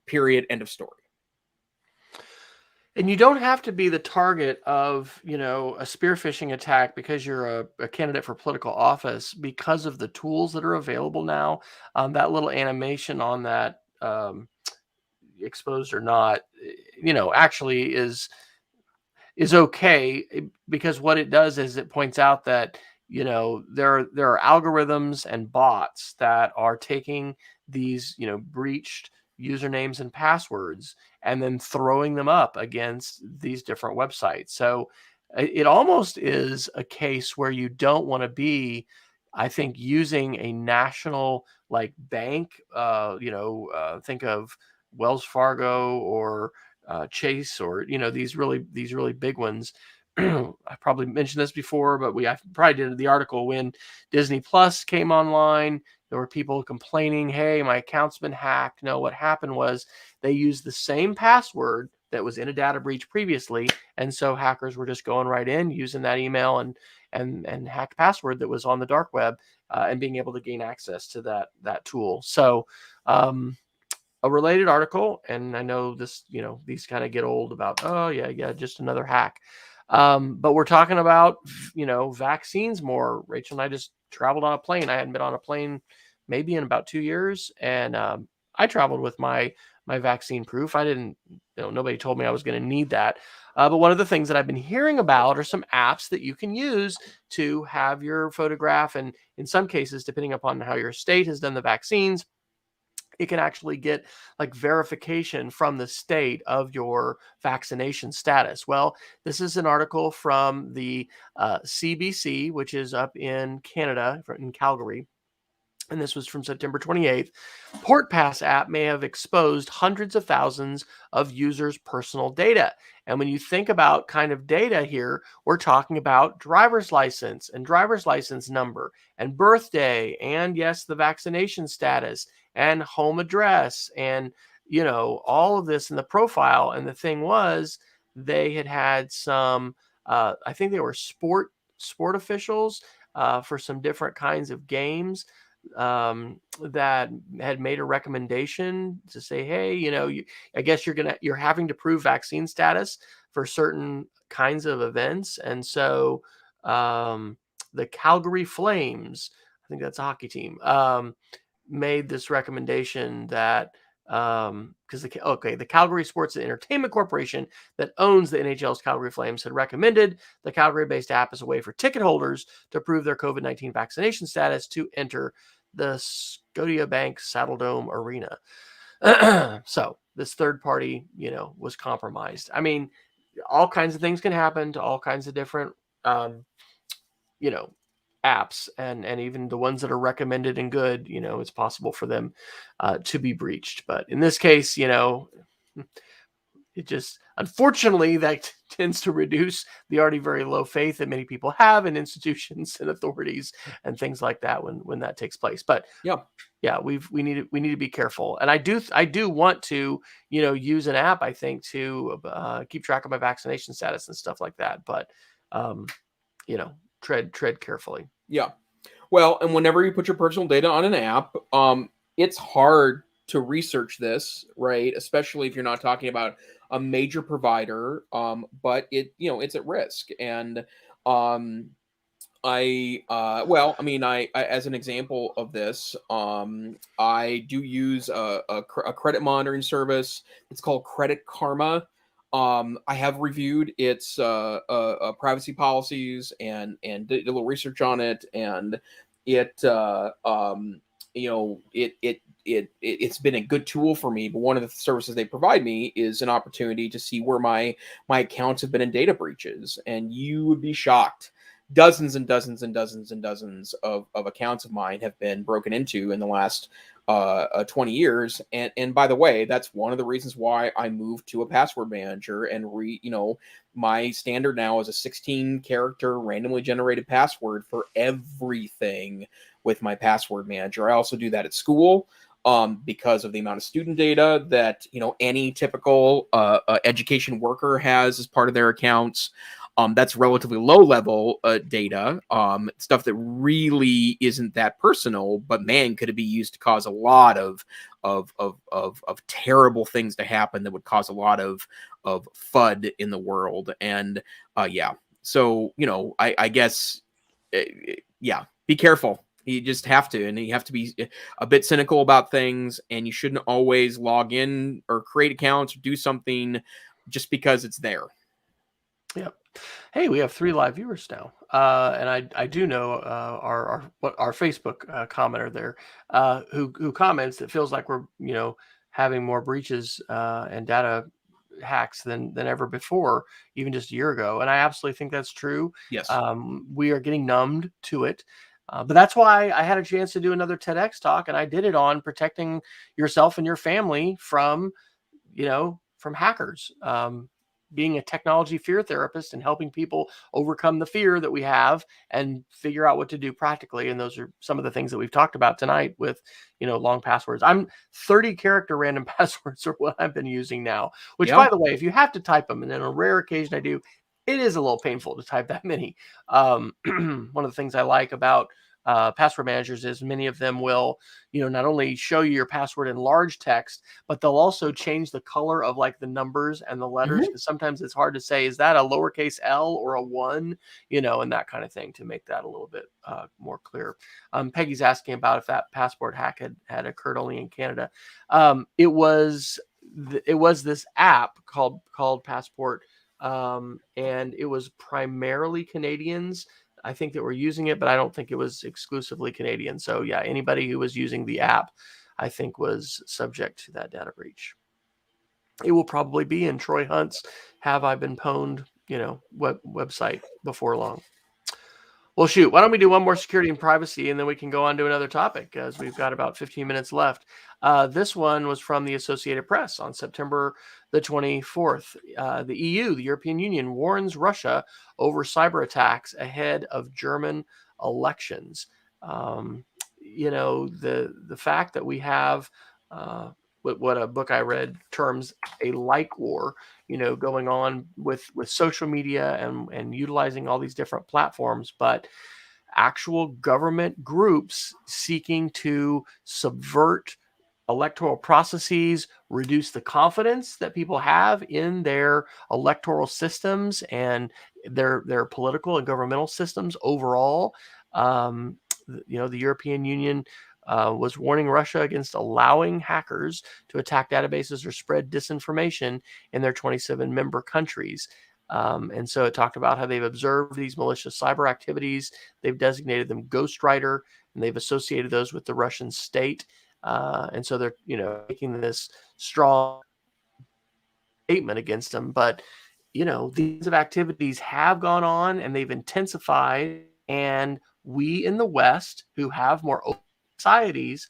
period, end of story. And you don't have to be the target of, a spear phishing attack because you're a candidate for political office, because of the tools that are available now. That little animation on that exposed or not, actually is okay, because what it does is it points out that, there are algorithms and bots that are taking these, breached usernames and passwords and then throwing them up against these different websites. So it almost is a case where you don't want to be, I think, using a national like bank, think of Wells Fargo or Chase, or these really big ones. I probably mentioned this before, but I probably did the article when Disney Plus came online. There were people complaining, "Hey, my account's been hacked." No, what happened was they used the same password that was in a data breach previously, and so hackers were just going right in using that email and hacked password that was on the dark web, and being able to gain access to that tool. So. A related article, and I know this, these kind of get old about, oh yeah, just another hack. But we're talking about, vaccines more. Rachel and I just traveled on a plane. I hadn't been on a plane maybe in about 2 years, and I traveled with my vaccine proof. I didn't, nobody told me I was going to need that. But one of the things that I've been hearing about are some apps that you can use to have your photograph, and in some cases, depending upon how your state has done the vaccines, it can actually get like verification from the state of your vaccination status. Well, this is an article from the CBC, which is up in Canada, in Calgary. And this was from September 28th. PortPass app may have exposed hundreds of thousands of users' personal data. And when you think about kind of data here, we're talking about driver's license and driver's license number and birthday, and yes, the vaccination status and home address, and all of this in the profile. And the thing was, they had some, I think they were sport officials for some different kinds of games, that had made a recommendation to say, hey, I guess you're having to prove vaccine status for certain kinds of events. And so the Calgary Flames, I think that's a hockey team, made this recommendation that, because the Calgary Sports and Entertainment Corporation that owns the NHL's Calgary Flames had recommended the Calgary-based app as a way for ticket holders to prove their COVID-19 vaccination status to enter the Scotiabank Saddledome Arena. So this third party, was compromised. I mean, all kinds of things can happen to all kinds of different, apps, and even the ones that are recommended and good, it's possible for them to be breached. But in this case, it just, unfortunately, that tends to reduce the already very low faith that many people have in institutions and authorities and things like that when that takes place. But yeah, we need to be careful. And I do want to, use an app, I think, to keep track of my vaccination status and stuff like that. But tread carefully. Yeah. Well, and whenever you put your personal data on an app, it's hard to research this, right? Especially if you're not talking about a major provider, but it's at risk. And I as an example of this, I do use a credit monitoring service. It's called Credit Karma. I have reviewed its privacy policies and did a little research on it, and it's been a good tool for me. But one of the services they provide me is an opportunity to see where my accounts have been in data breaches, and you would be shocked. Dozens and dozens and dozens and dozens of accounts of mine have been broken into in the last 20 years. And by the way, that's one of the reasons why I moved to a password manager, and my standard now is a 16 character randomly generated password for everything with my password manager. I also do that at school, because of the amount of student data that, any typical education worker has as part of their accounts. That's relatively low level data, stuff that really isn't that personal, but man, could it be used to cause a lot of terrible things to happen that would cause a lot of FUD in the world. And so I guess be careful. You just have to, and you have to be a bit cynical about things, and you shouldn't always log in or create accounts or do something just because it's there. Yep. Hey, we have 3 live viewers now, and I do know our Facebook commenter there, who comments that feels like we're having more breaches and data hacks than ever before, even just a year ago, and I absolutely think that's true. Yes. We are getting numbed to it. But that's why I had a chance to do another TEDx talk, and I did it on protecting yourself and your family from hackers. Being a technology fear therapist and helping people overcome the fear that we have and figure out what to do practically. And those are some of the things that we've talked about tonight with, long passwords. 30 character random passwords are what I've been using now, which by the way, if you have to type them, and on a rare occasion I do, it is a little painful to type that many. One of the things I like about password managers is many of them will, not only show you your password in large text, but they'll also change the color of like the numbers and the letters. Because sometimes it's hard to say, is that a lowercase L or a 1, and that kind of thing, to make that a little bit more clear. Peggy's asking about if that passport hack had occurred only in Canada. It was this app called Passport, and it was primarily Canadians, I think, that were using it, but I don't think it was exclusively Canadian. So yeah, anybody who was using the app, I think, was subject to that data breach. It will probably be in Troy Hunt's "Have I Been Pwned?" website before long. Well, shoot, why don't we do one more security and privacy, and then we can go on to another topic, as we've got about 15 minutes left. This one was from the Associated Press on September the 24th. The EU, the European Union, warns Russia over cyber attacks ahead of German elections. The fact that we have what a book I read terms a like war, going on with social media and utilizing all these different platforms, but actual government groups seeking to subvert electoral processes, reduce the confidence that people have in their electoral systems and their political and governmental systems overall. The European Union was warning Russia against allowing hackers to attack databases or spread disinformation in their 27 member countries. And so it talked about how they've observed these malicious cyber activities. They've designated them ghostwriter, and they've associated those with the Russian state. And so they're, making this strong statement against them. But, these activities have gone on and they've intensified. And we in the West, who have more open societies,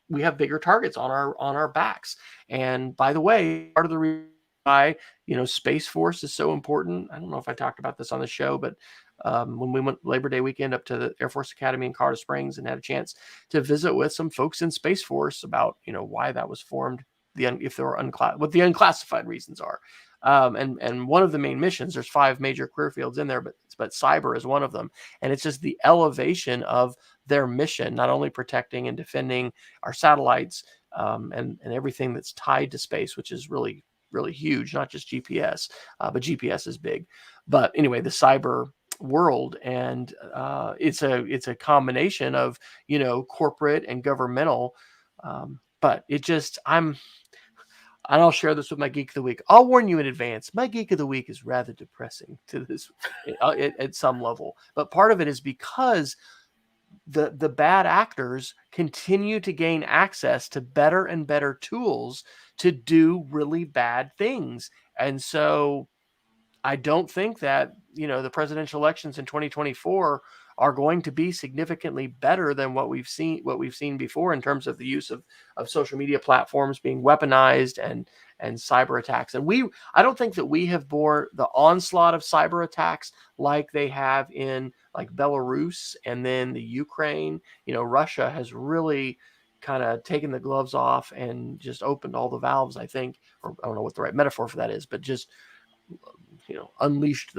we have bigger targets on our backs. And by the way, part of the reason why Space Force is so important, I don't know if I talked about this on the show, but when we went Labor Day weekend up to the Air Force Academy in Colorado Springs and had a chance to visit with some folks in Space Force about why that was formed, if there were what the unclassified reasons are. And one of the main missions, there's 5 major career fields in there, but cyber is one of them. And it's just the elevation of their mission, not only protecting and defending our satellites and everything that's tied to space, which is really, really huge, not just GPS, but GPS is big. But anyway, the cyber world, and it's a combination of corporate and governmental, but it just and I'll share this with my Geek of the Week. I'll warn you in advance. My Geek of the Week is rather depressing to this at some level. But part of it is because the bad actors continue to gain access to better and better tools to do really bad things. And so I don't think that, the presidential elections in 2024 are going to be significantly better than what we've seen before in terms of the use of social media platforms being weaponized and cyber attacks. And I don't think that we have bore the onslaught of cyber attacks like they have in like Belarus and then the Ukraine. Russia has really kind of taken the gloves off and just opened all the valves, I think, or I don't know what the right metaphor for that is, but just, unleashed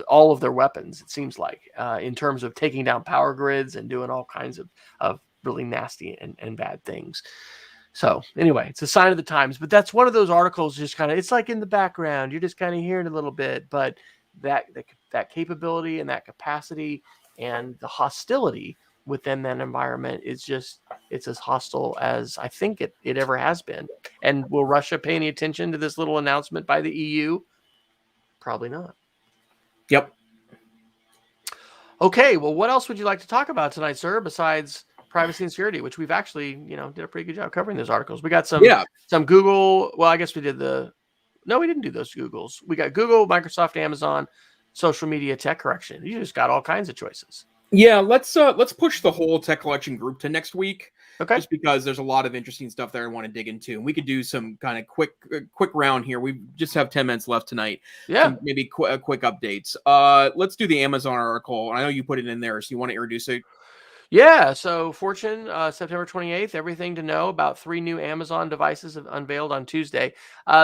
all of their weapons, it seems like, in terms of taking down power grids and doing all kinds of really nasty and bad things. So anyway, it's a sign of the times, but that's one of those articles, just kind of, it's like in the background, you're just kind of hearing a little bit, but that capability and that capacity and the hostility within that environment it's as hostile as I think it ever has been. And will Russia pay any attention to this little announcement by the EU? Probably not. Yep. Okay, well, what else would you like to talk about tonight, sir, besides privacy and security, which we've actually, did a pretty good job covering those articles. We got some Google. Well, I guess we did no, we didn't do those Googles. We got Google, Microsoft, Amazon, social media, tech correction. You just got all kinds of choices. Yeah, let's push the whole tech collection group to next week. Okay. just because there's a lot of interesting stuff there I want to dig into. And we could do some kind of quick round here. We just have 10 minutes left tonight. Yeah. Some maybe quick updates. Let's do the Amazon article. I know you put it in there, so you want to introduce it? Yeah, so Fortune, September 28th, everything to know about 3 new Amazon devices have unveiled on Tuesday.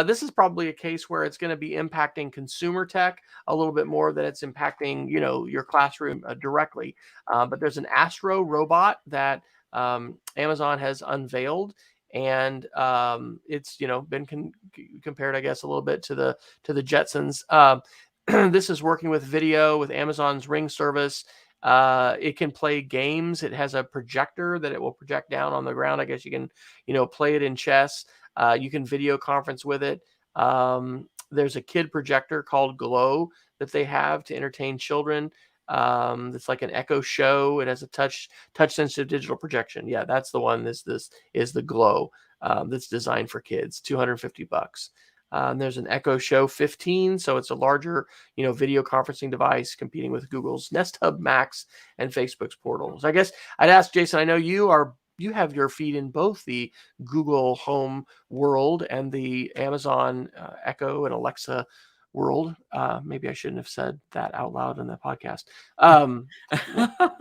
This is probably a case where it's going to be impacting consumer tech a little bit more than it's impacting, your classroom directly. But there's an Astro robot that Amazon has unveiled, and it's been compared, I guess, a little bit to the Jetsons. This is working with video with Amazon's Ring service. It can play games. It has a projector that it will project down on the ground. I guess you can, play it in chess. You can video conference with it. There's a kid projector called Glow that they have to entertain children. It's like an Echo Show. It has a touch sensitive digital projection. Yeah, that's the one. This is the Glow that's designed for kids. $250. There's an Echo Show 15, so it's a larger, video conferencing device competing with Google's Nest Hub Max and Facebook's Portals. I guess I'd ask Jason. I know you have your feet in both the Google Home world and the Amazon Echo and Alexa world. Maybe I shouldn't have said that out loud in the podcast.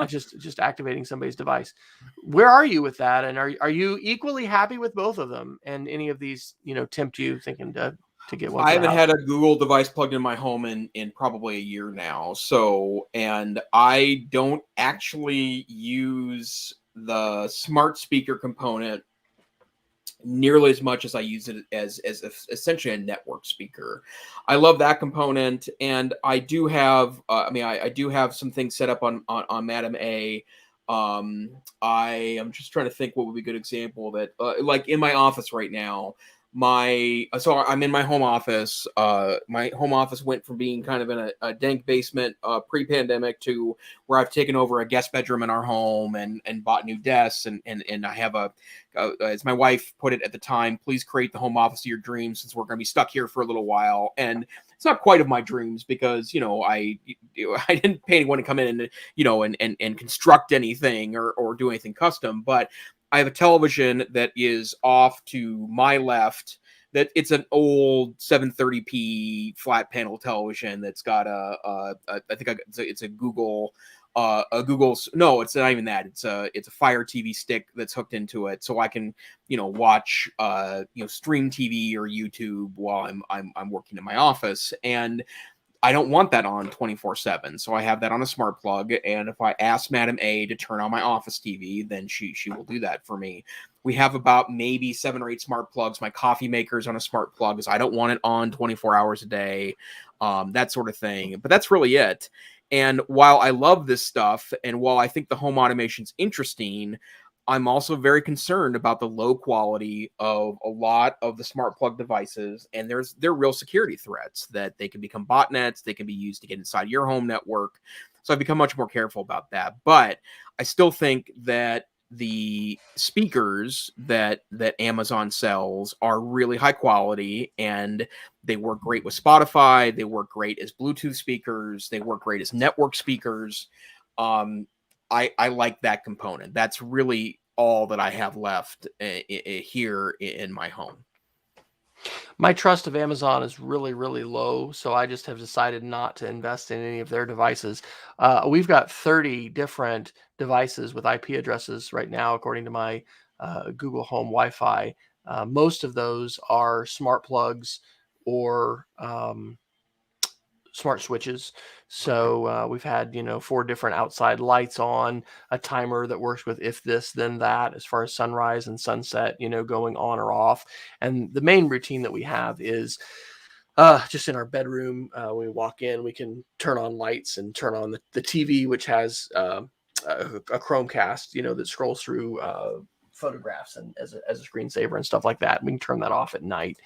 Just activating somebody's device. Where are you with that? And are you equally happy with both of them? And any of these, tempt you thinking to get one? I haven't had a Google device plugged in my home in probably a year now. So, and I don't actually use the smart speaker component nearly as much as I use it as essentially a network speaker. I love that component, and I do have I do have some things set up on Madam A. I am just trying to think what would be a good example that like in my office right now. So I'm in my home office. My home office went from being kind of in a dank basement pre-pandemic to where I've taken over a guest bedroom in our home and bought new desks and I have as my wife put it at the time, please create the home office of your dreams since we're going to be stuck here for a little while. And it's not quite of my dreams because I didn't pay anyone to come in and construct anything or do anything custom, but I have a television that is off to my left. That it's an old 730p flat panel television that's got it's a Google no, it's not even that. It's a Fire TV stick that's hooked into it, so I can watch stream TV or YouTube while I'm working in my office. And I don't want that on 24/7, so I have that on a smart plug. And if I ask Madam A to turn on my office TV, then she will do that for me. We have about maybe 7 or 8 smart plugs. My coffee maker's on a smart plug because I don't want it on 24 hours a day, that sort of thing. But that's really it. And while I love this stuff, and while I think the home automation's interesting, I'm also very concerned about the low quality of a lot of the smart plug devices, and they're real security threats that they can become botnets, they can be used to get inside your home network. So I've become much more careful about that. But I still think that the speakers that Amazon sells are really high quality, and they work great with Spotify, they work great as Bluetooth speakers, they work great as network speakers. I like that component. That's really all that I have left here in my home. My trust of Amazon is really, really low, so I just have decided not to invest in any of their devices. We've got 30 different devices with IP addresses right now, according to my Google Home Wi-Fi. Most of those are smart plugs or smart switches. So we've had 4 different outside lights on, a timer that works with if this then that as far as sunrise and sunset going on or off. And the main routine that we have is just in our bedroom. When we walk in, we can turn on lights and turn on the TV, which has a Chromecast that scrolls through photographs and as a screensaver and stuff like that. We can turn that off at night.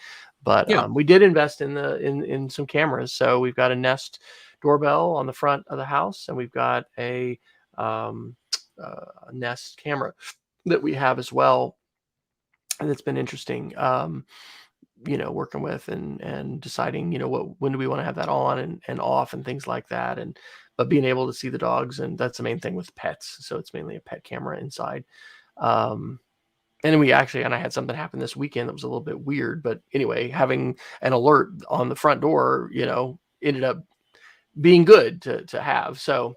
But we did invest in some cameras. So we've got a Nest doorbell on the front of the house, and we've got a Nest camera that we have as well. And it's been interesting, working with and deciding, when do we want to have that on and off and things like that. But being able to see the dogs, and that's the main thing with pets. So it's mainly a pet camera inside. And I had something happen this weekend that was a little bit weird, but anyway, having an alert on the front door, ended up being good to have. So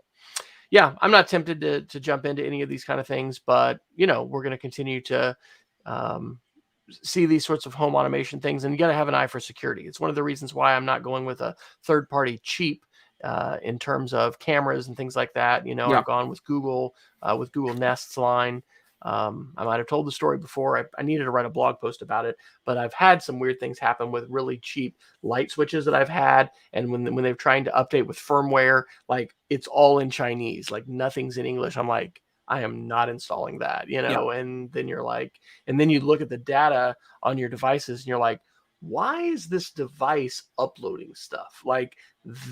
yeah, I'm not tempted to jump into any of these kind of things, but we're going to continue to see these sorts of home automation things, and you got to have an eye for security. It's one of the reasons why I'm not going with a third party cheap in terms of cameras and things like that. Yeah. I've gone with Google Nest's line. I might have told the story before. I needed to write a blog post about it, but I've had some weird things happen with really cheap light switches that I've had. And when they're trying to update with firmware, like it's all in Chinese, like nothing's in English. I'm like, I am not installing that, Yeah. and then and then you look at the data on your devices and you're like, why is this device uploading stuff? Like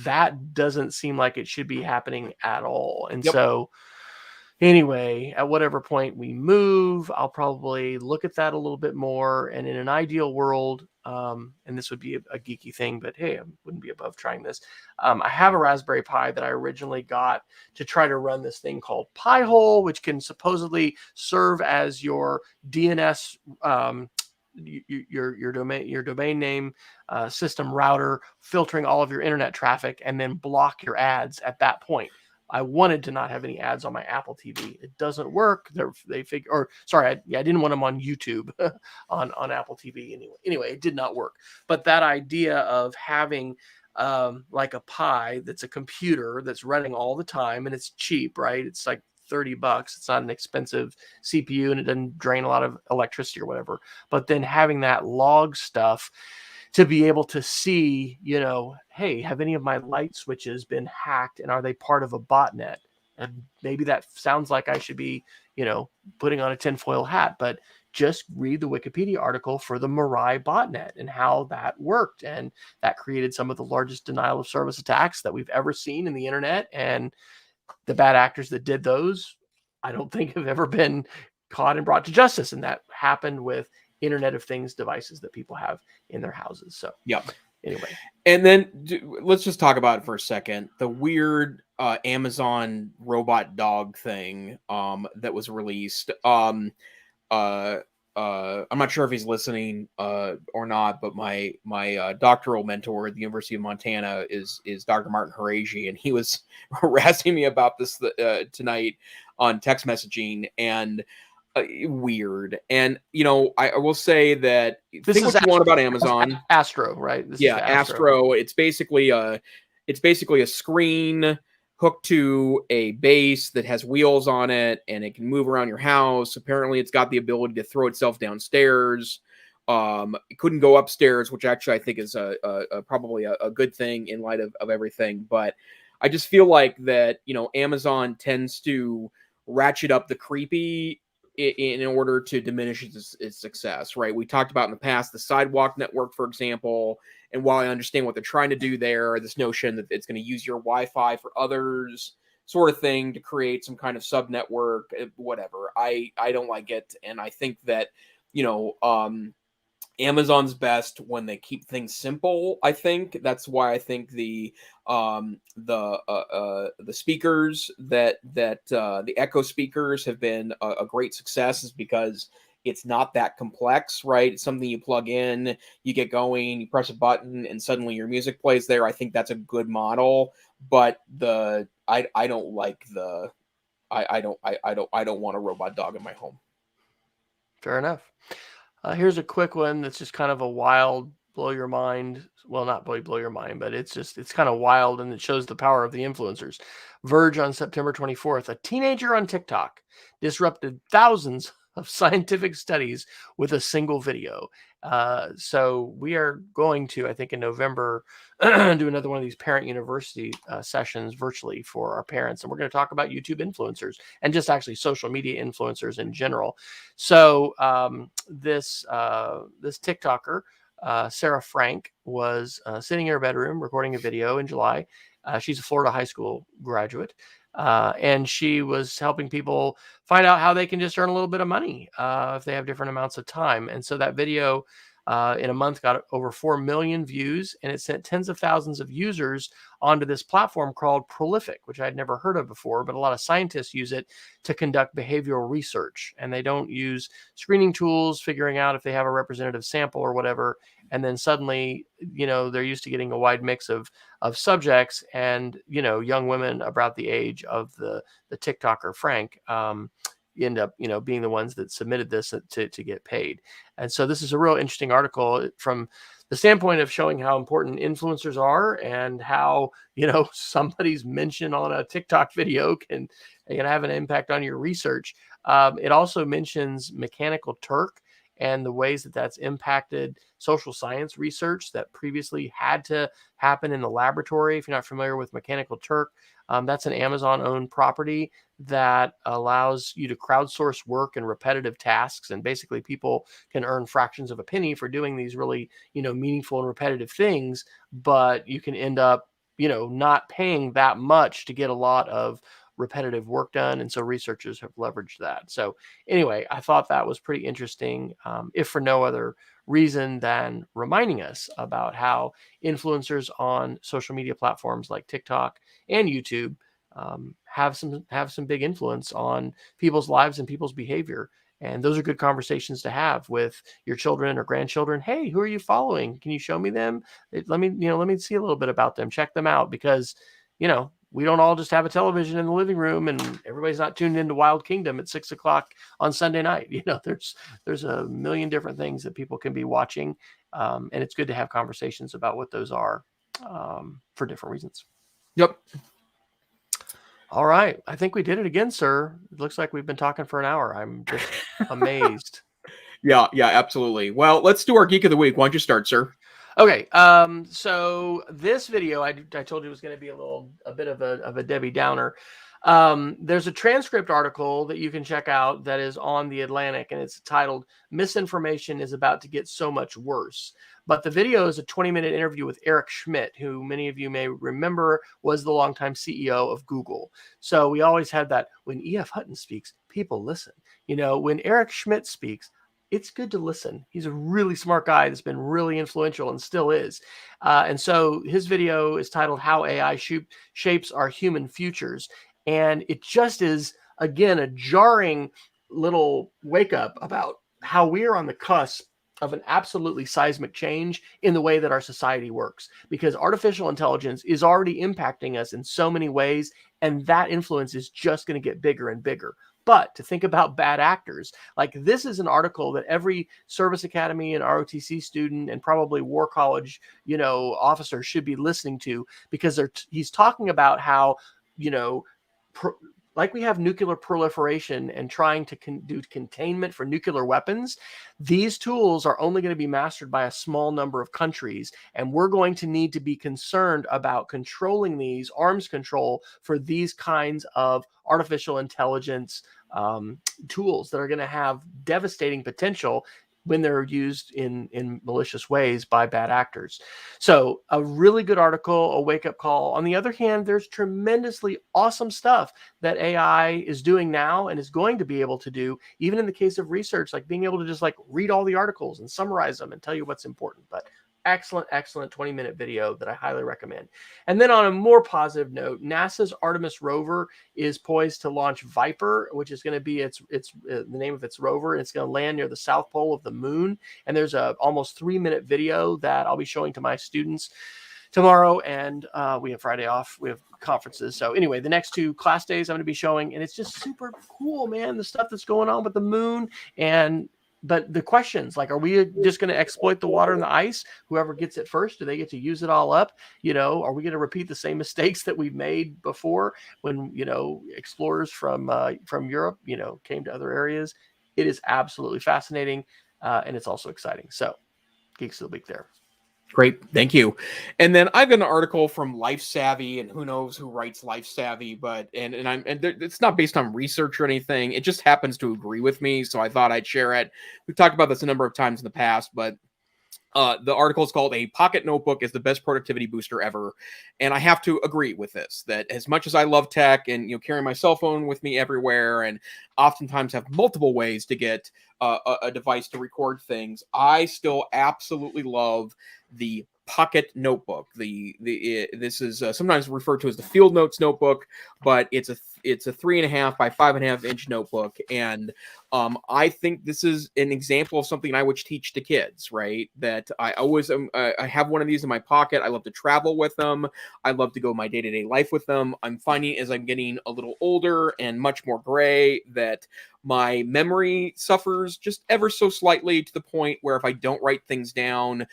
that doesn't seem like it should be happening at all. And so anyway, at whatever point we move, I'll probably look at that a little bit more. And in an ideal world, and this would be a geeky thing, but hey, I wouldn't be above trying this. I have a Raspberry Pi that I originally got to try to run this thing called Pi-hole, which can supposedly serve as your DNS, your domain name system router, filtering all of your internet traffic, and then block your ads at that point. I wanted to not have any ads on my Apple TV. It doesn't work. I didn't want them on YouTube on Apple TV anyway. It did not work. But that idea of having like a Pi that's a computer that's running all the time, and it's cheap, right? It's like $30. It's not an expensive CPU, and it doesn't drain a lot of electricity or whatever. But then having that log stuff to be able to see, hey, have any of my light switches been hacked, and are they part of a botnet? And maybe that sounds like I should be, putting on a tinfoil hat, but just read the Wikipedia article for the Mirai botnet and how that worked. And that created some of the largest denial of service attacks that we've ever seen in the internet. And the bad actors that did those, I don't think have ever been caught and brought to justice. And that happened with Internet of Things devices that people have in their houses. So anyway. And then let's just talk about it for a second. The weird Amazon robot dog thing that was released. I'm not sure if he's listening or not, but my doctoral mentor at the University of Montana is Dr. Martin Haraji, and he was harassing me about this tonight on text messaging, and weird. And I will say that this think is what you want about Amazon. Astro, right? This is Astro. It's basically a screen hooked to a base that has wheels on it, and it can move around your house. Apparently, it's got the ability to throw itself downstairs. It couldn't go upstairs, which actually I think is probably a good thing in light of everything. But I just feel like that Amazon tends to ratchet up the creepy in order to diminish its success, right? We talked about in the past the Sidewalk network, for example, and while I understand what they're trying to do there, this notion that it's going to use your Wi-Fi for others sort of thing to create some kind of sub-network, whatever. I don't like it, and I think that, Amazon's best when they keep things simple. I think that's why I think the speakers that the Echo speakers have been a great success, is because it's not that complex, right? It's something you plug in, you get going, you press a button, and suddenly your music plays there. I think that's a good model, but I don't like I don't want a robot dog in my home. Fair enough. Here's a quick one that's just kind of a wild, blow your mind. Well, not blow your mind, but it's kind of wild, and it shows the power of the influencers. Verge on September 24th, a teenager on TikTok disrupted thousands of scientific studies with a single video. So we are going to, I think in November, do another one of these parent university sessions virtually for our parents. And we're going to talk about YouTube influencers and just actually social media influencers in general. So this TikToker, Sarah Frank, was sitting in her bedroom recording a video in July. She's a Florida high school graduate. And she was helping people find out how they can just earn a little bit of money if they have different amounts of time. And so that video, in a month got over 4 million views, and it sent tens of thousands of users onto this platform called Prolific, which I'd never heard of before, but a lot of scientists use it to conduct behavioral research. And they don't use screening tools, figuring out if they have a representative sample or whatever. And then suddenly, they're used to getting a wide mix of subjects, and, young women about the age of the TikToker Frank, end up, being the ones that submitted this to get paid. And so this is a real interesting article from the standpoint of showing how important influencers are, and how, somebody's mention on a TikTok video can have an impact on your research. It also mentions Mechanical Turk and the ways that that's impacted social science research that previously had to happen in the laboratory. If you're not familiar with Mechanical Turk, that's an Amazon-owned property that allows you to crowdsource work and repetitive tasks. And basically people can earn fractions of a penny for doing these really, meaningful and repetitive things, but you can end up, not paying that much to get a lot of repetitive work done. And so researchers have leveraged that. So anyway, I thought that was pretty interesting, if for no other reason than reminding us about how influencers on social media platforms like TikTok and YouTube have some big influence on people's lives and people's behavior. And those are good conversations to have with your children or grandchildren. Hey, who are you following? Can you show me them? Let me see a little bit about them. Check them out, because, we don't all just have a television in the living room, and everybody's not tuned into Wild Kingdom at 6:00 on Sunday night. There's a million different things that people can be watching. And it's good to have conversations about what those are, for different reasons. Yep. All right. I think we did it again, sir. It looks like we've been talking for an hour. I'm just amazed. Yeah, absolutely. Well, let's do our Geek of the Week. Why don't you start, sir? Okay. So this video, I told you was going to be a bit of a Debbie Downer. There's a transcript article that you can check out that is on The Atlantic, and it's titled "Misinformation is About to Get So Much Worse." But the video is a 20-minute interview with Eric Schmidt, who many of you may remember was the longtime CEO of Google. So we always had that, when E.F. Hutton speaks, people listen. When Eric Schmidt speaks, it's good to listen. He's a really smart guy that's been really influential and still is. And so his video is titled "How AI Shapes Our Human Futures." And it just is, again, a jarring little wake up about how we are on the cusp of an absolutely seismic change in the way that our society works, because artificial intelligence is already impacting us in so many ways, and that influence is just going to get bigger and bigger. But to think about bad actors, like this is an article that every service academy and ROTC student and probably War College, officer should be listening to, because he's talking about how, like we have nuclear proliferation and trying to do containment for nuclear weapons, these tools are only going to be mastered by a small number of countries. And we're going to need to be concerned about controlling these, arms control for these kinds of artificial intelligence tools that are going to have devastating potential when they're used in malicious ways by bad actors. So a really good article, a wake-up call. On the other hand, there's tremendously awesome stuff that AI is doing now and is going to be able to do, even in the case of research, like being able to just read all the articles and summarize them and tell you what's important. But excellent 20-minute video that I highly recommend. And then on a more positive note, NASA's Artemis rover is poised to launch Viper, which is going to be the name of its rover, and it's going to land near the south pole of the moon. And there's a almost 3-minute video that I'll be showing to my students tomorrow, and we have Friday off. We have conferences. So anyway, the next 2 class days I'm going to be showing, and it's just super cool, man, the stuff that's going on with the moon. But the questions, are we just going to exploit the water and the ice? Whoever gets it first, do they get to use it all up? Are we going to repeat the same mistakes that we've made before when, explorers from Europe, came to other areas? It is absolutely fascinating. And it's also exciting. So Geeks of the Week there. Great. Thank you. And then I've got an article from Life Savvy, and who knows who writes Life Savvy, but it's not based on research or anything. It just happens to agree with me. So I thought I'd share it. We've talked about this a number of times in the past, but The article is called "A Pocket Notebook is the Best Productivity Booster Ever," and I have to agree with this. That as much as I love tech and carry my cell phone with me everywhere, and oftentimes have multiple ways to get a device to record things, I still absolutely love the Pocket Notebook. This is sometimes referred to as the Field Notes notebook, but it's a 3.5 by 5.5 inch notebook, and I think this is an example of something I would teach to kids, right? That I always I have one of these in my pocket. I love to travel with them. I love to go my day-to-day life with them. I'm finding as I'm getting a little older and much more gray that my memory suffers just ever so slightly, to the point where if I don't write things down,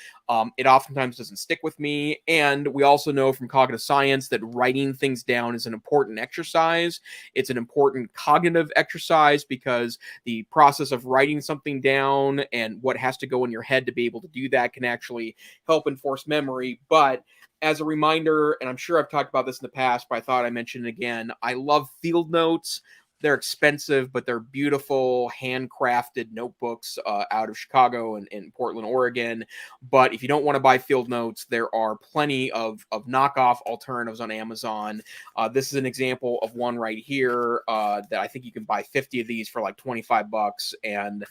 it oftentimes doesn't stick with me. And we also know from cognitive science that writing things down is an important exercise. It's an important cognitive exercise, because the process of writing something down and what has to go in your head to be able to do that can actually help enforce memory. But as a reminder, and I'm sure I've talked about this in the past, but I thought I mentioned it again, I love field notes. They're expensive, but they're beautiful, handcrafted notebooks out of Chicago and Portland, Oregon. But if you don't want to buy field notes, there are plenty of knockoff alternatives on Amazon. This is an example of one right here that I think you can buy 50 of these for like $25 and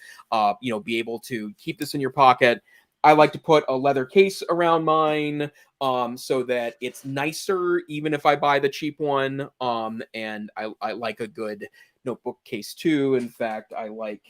be able to keep this in your pocket. I like to put a leather case around mine so that it's nicer, even if I buy the cheap one. And I like a good notebook case too. In fact, I like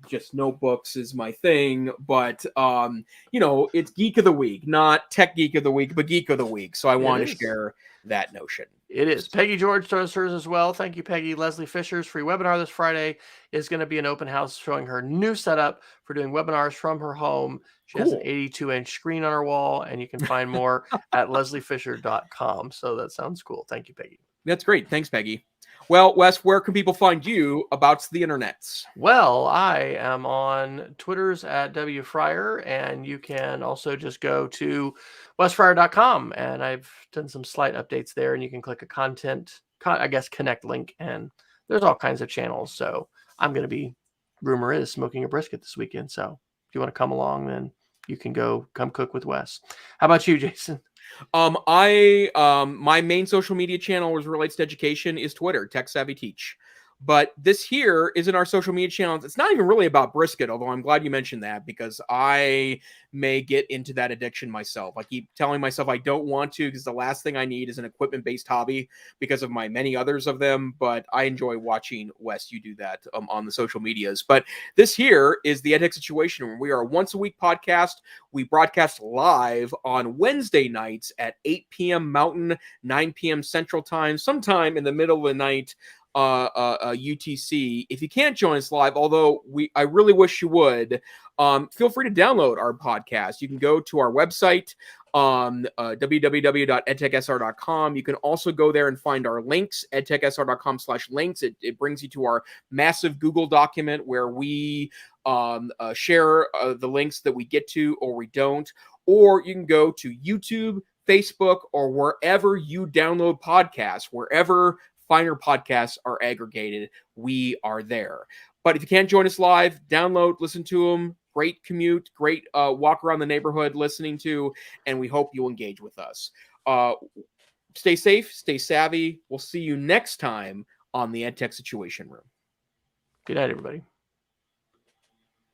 just notebooks is my thing. But it's Geek of the Week, not Tech Geek of the Week, but Geek of the Week. So I want to share that notion. It is. Peggy George does hers as well. Thank you, Peggy. Leslie Fisher's free webinar this Friday is going to be an open house showing her new setup for doing webinars from her home. She has an 82-inch screen on her wall, and you can find more at lesliefisher.com. So that sounds cool. Thank you, Peggy. That's great. Thanks, Peggy. Well, Wes, where can people find you about the internets? Well, I am on Twitter's at W Fryer, and you can also just go to wesfryer.com, and I've done some slight updates there, and you can click a connect link, and there's all kinds of channels. So I'm going to be, rumor is, smoking a brisket this weekend. So if you want to come along, then you can come cook with Wes. How about you, Jason? My main social media channel as relates to education is Twitter, Tech Savvy Teach. But this here isn't our social media channel. It's not even really about brisket, although I'm glad you mentioned that, because I may get into that addiction myself. I keep telling myself I don't want to, because the last thing I need is an equipment-based hobby because of my many others of them. But I enjoy watching Wes, you do that on the social medias. But this here is the EdTech Situation Room. We are a once-a-week podcast. We broadcast live on Wednesday nights at 8 p.m. Mountain, 9 p.m. Central Time, sometime in the middle of the night, UTC. If you can't join us live, although I really wish you would, feel free to download our podcast. You can go to our website, www.edtechsr.com. You can also go there and find our links, edtechsr.com/links. It brings you to our massive Google document where we share the links that we get to or we don't. Or you can go to YouTube, Facebook, or wherever you download podcasts, wherever finer podcasts are aggregated, we are there. But if you can't join us live, download, listen to them. Great commute, great walk around the neighborhood listening to, and we hope you'll engage with us. Stay safe, stay savvy. We'll see you next time on the EdTech Situation Room. Good night, everybody.